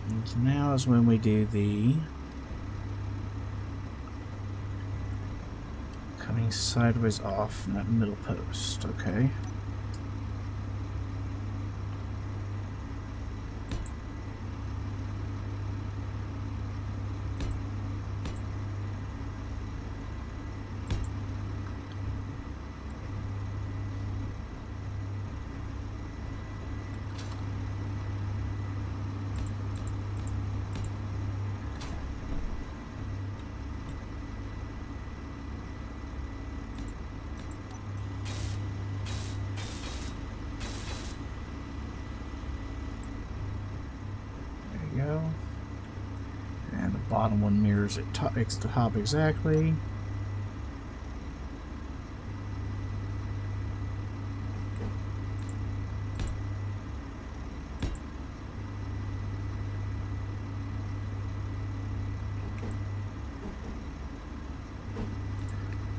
And so now is when we do the coming sideways off in that middle post, okay? Go. And the bottom one mirrors it to top exactly.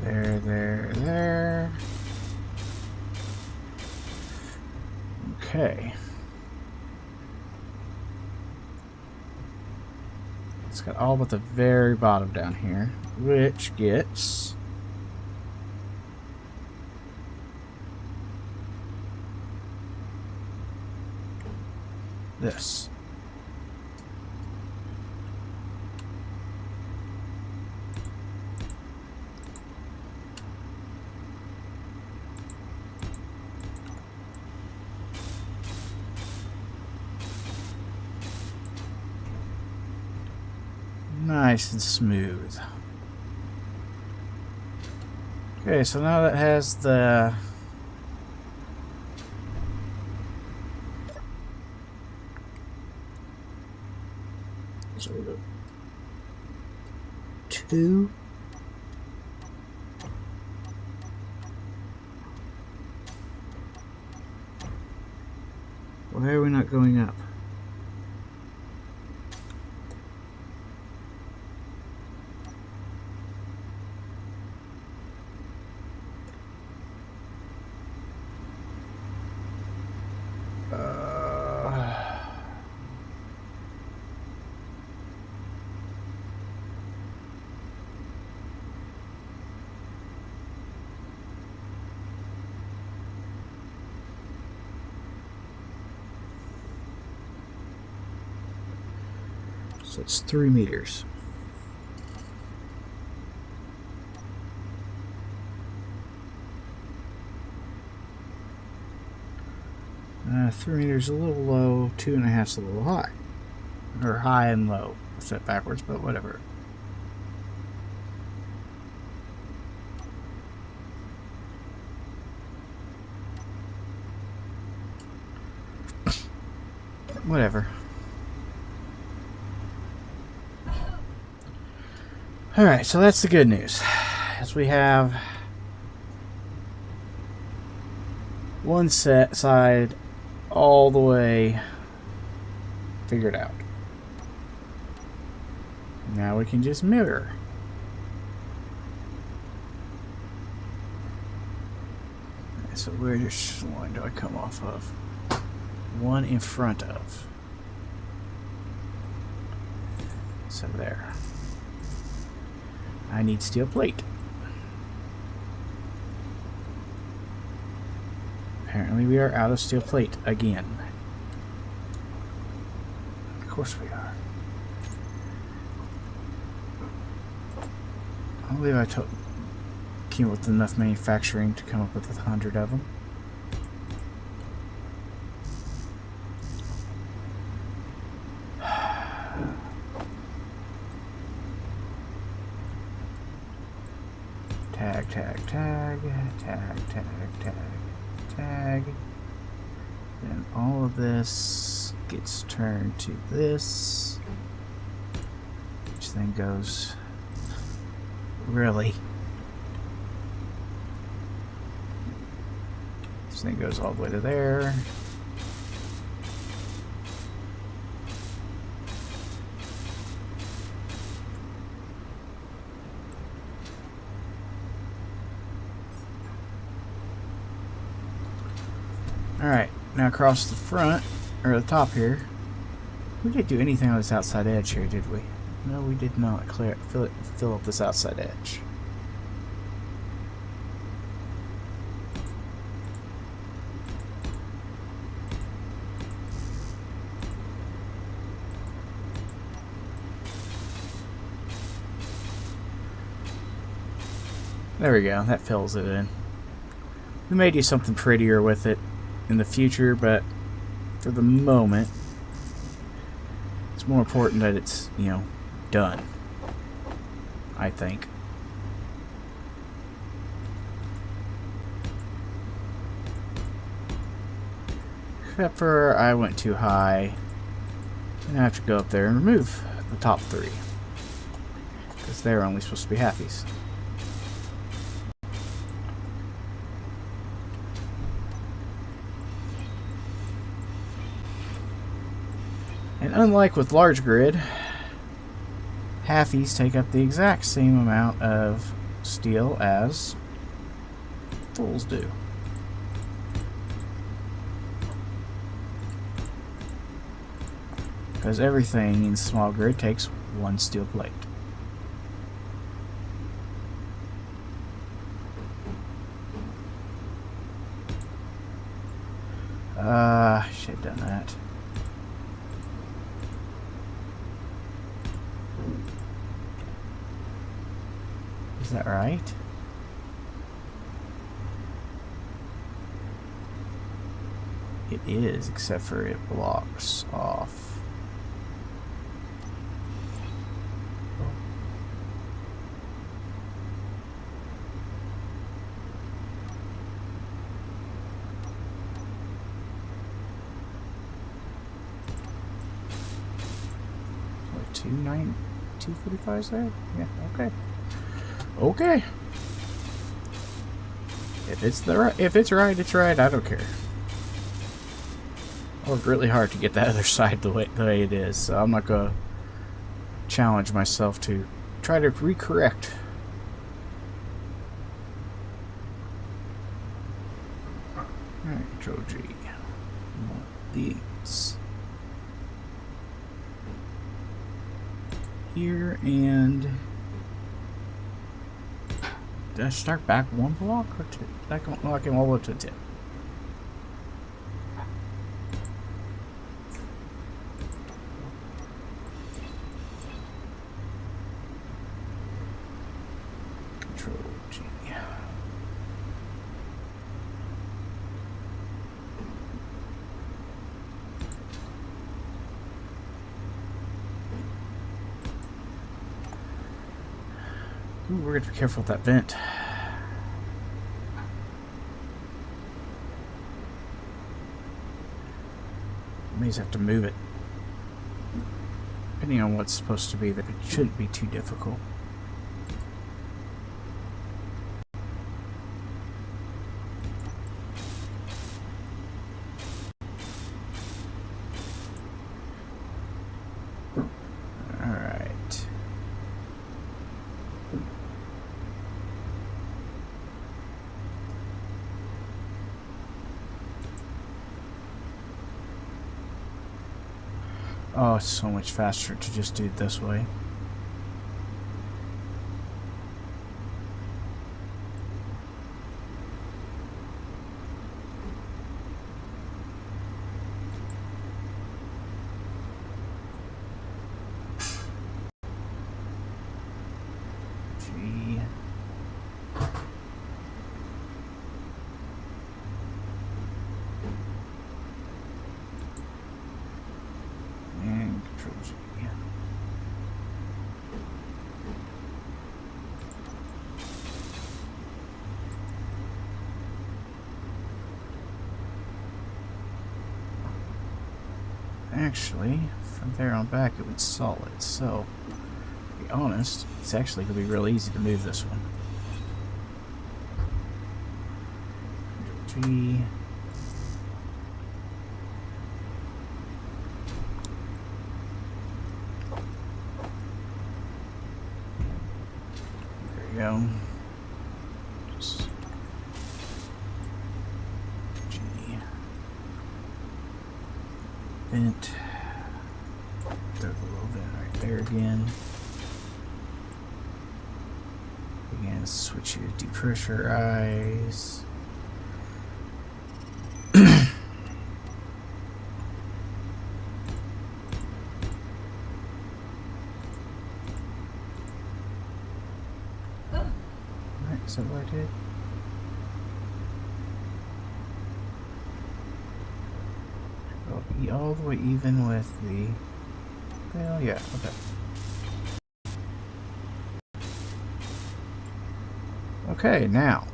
There, there, there. Okay. It's got all but the very bottom down here, which gets this. Nice and smooth. Okay, so now that has the two. Why are we not going up? So it's 3 meters. Three meters a little low, 2.5 is a little high. Or high and low. Set backwards, but whatever. Whatever. Alright, so that's the good news. As we have one set side all the way figured out. Now we can just mirror. So which one do I come off of? One in front of. So there. I need steel plate. Apparently we are out of steel plate again. Of course we are. I believe I came up with enough manufacturing to come up with 100 of them. Tag, tag, tag, tag, tag, tag, tag. Then all of this gets turned to this, which then goes really. This thing goes all the way to there. Alright, now across the front, or the top here. We didn't do anything on this outside edge here, did we? No, we did not fill up this outside edge. There we go, that fills it in. We may do something prettier with it in the future, but for the moment, it's more important that it's, you know, done, I think. Except for I went too high, and I have to go up there and remove the top 3, because they're only supposed to be halfies. And unlike with large grid, halfies take up the exact same amount of steel as fulls do. Because everything in small grid takes 1 steel plate. Should have done that. Is that right? It is, except for it blocks off 245s there? Yeah, okay. Okay. If it's right, it's right. I don't care. I worked really hard to get that other side the way it is, so I'm not gonna challenge myself to try to recorrect. Alright, Control G. These here, and did I start back one block or two? Back walking all the way to 10. Control G. Ooh, we're gonna be careful with that vent. May just have to move it. Depending on what's supposed to be there, it shouldn't be too difficult. Alright. Oh, it's so much faster to just do it this way. G. And Control G. Actually, from there on back it was solid, so to be honest, it's actually going to be real easy to move this one. Control G. There you go. Just G. Vent. There's a little vent right there again. Again, switch you to depressurize. Alright, is that what I did? Be all the way even with the... Well, yeah, okay. Okay, now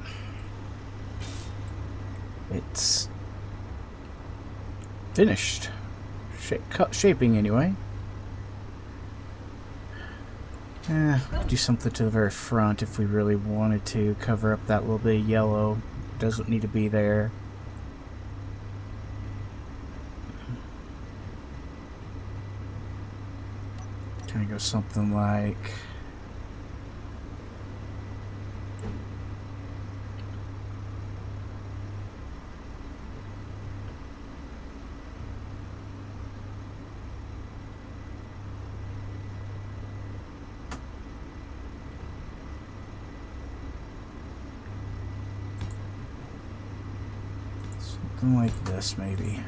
it's finished. Shaping anyway. Do something to the very front if we really wanted to cover up that little bit of yellow. Doesn't need to be there. Kind of go something like something like this, maybe.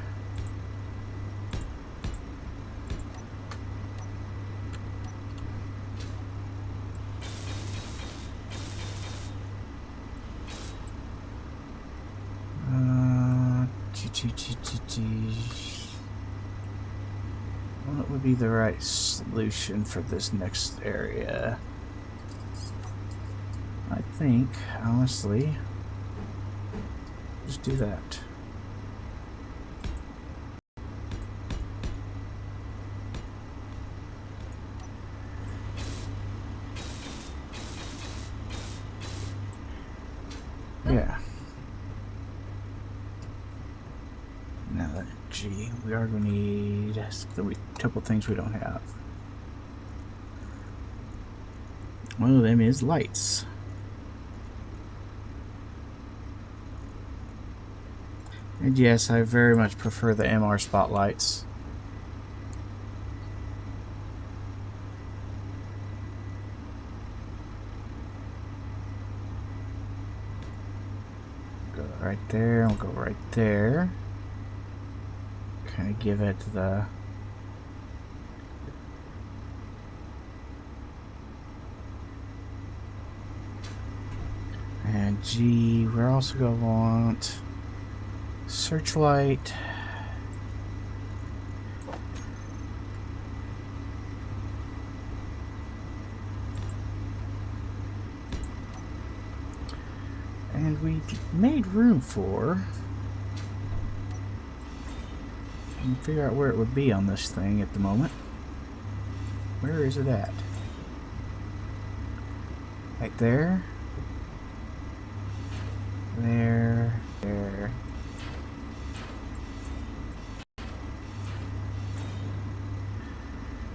What would be the right solution for this next area? I think, honestly, just do that. Yeah. Now that, gee, we are going to need a couple things we don't have. One of them is lights. And yes, I very much prefer the MR spotlights. Go right there, we'll go right there. Kind of give it the... And G, we're also going to want searchlight. And we made room for... And figure out where it would be on this thing at the moment. Where is it at? Right there. There. There.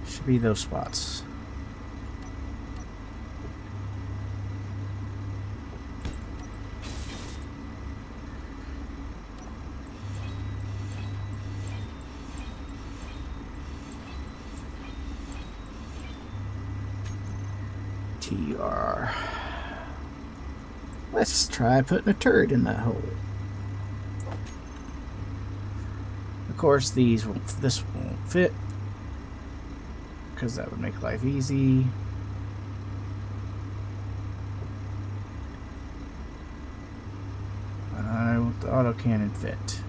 Should be those spots. TR. Let's try putting a turret in that hole. Of course, this won't fit, because that would make life easy. I want the autocannon fit.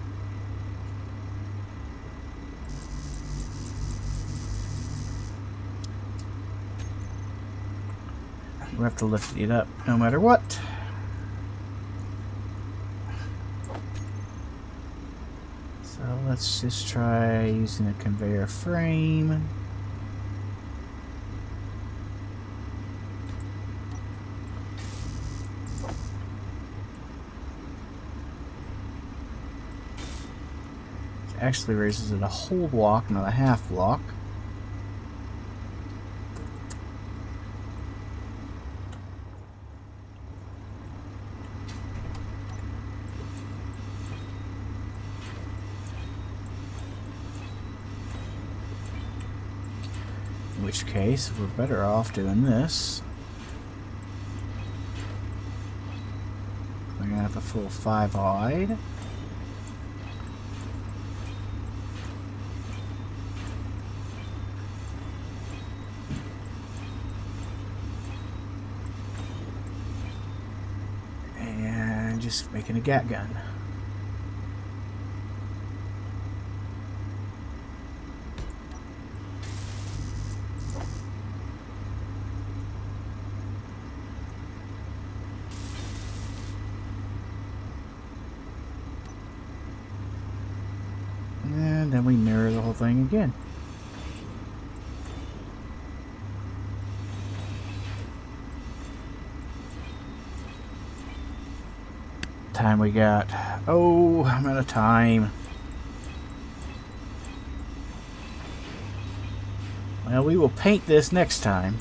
We have to lift it up no matter what. So let's just try using a conveyor frame. It actually raises it a whole block, not a half block. In which case, we're better off doing this. We're gonna have a full 5-wide. And just making a gat gun. And then we mirror the whole thing again. Time we got. Oh, I'm out of time. Well, we will paint this next time.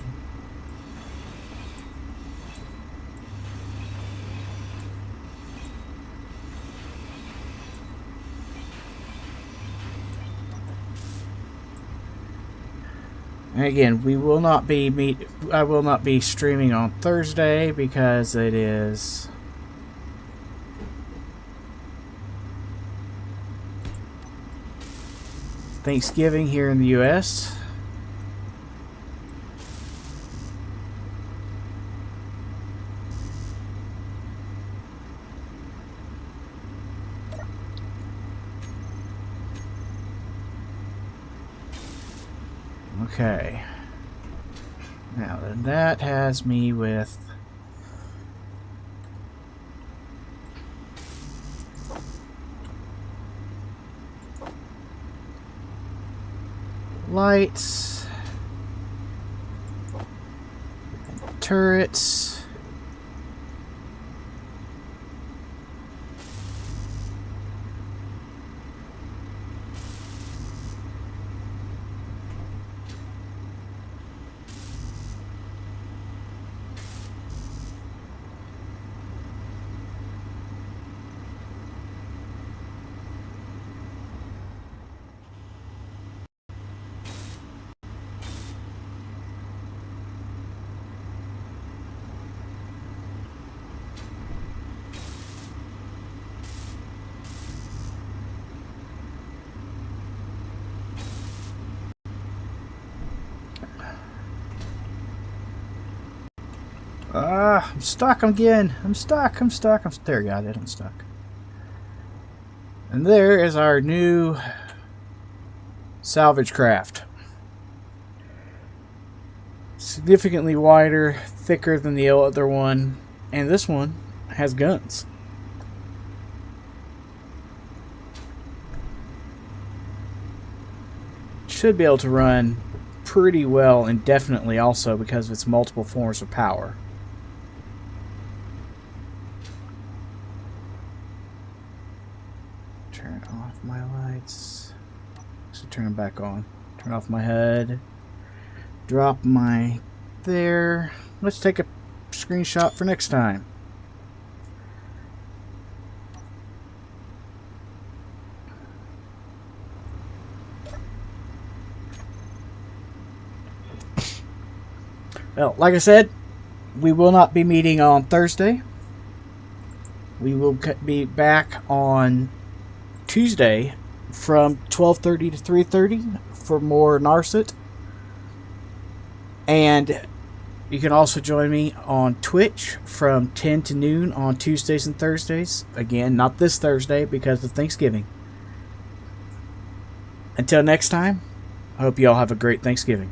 And again, we will not be I will not be streaming on Thursday because it is Thanksgiving here in the US. Okay. Now then, that has me with lights, turrets, I'm stuck again. I'm stuck. There, got it. I'm stuck. And there is our new salvage craft. Significantly wider, thicker than the other one, and this one has guns. Should be able to run pretty well indefinitely also because of its multiple forms of power. Turn off my lights. So turn them back on. Turn off my HUD. Drop my there. Let's take a screenshot for next time. Well, like I said, we will not be meeting on Thursday. We will be back on Tuesday from 12:30 to 3:30 for more Narsut. And you can also join me on Twitch from 10 to noon on Tuesdays and Thursdays. Again, not this Thursday because of Thanksgiving. Until next time, I hope you all have a great Thanksgiving.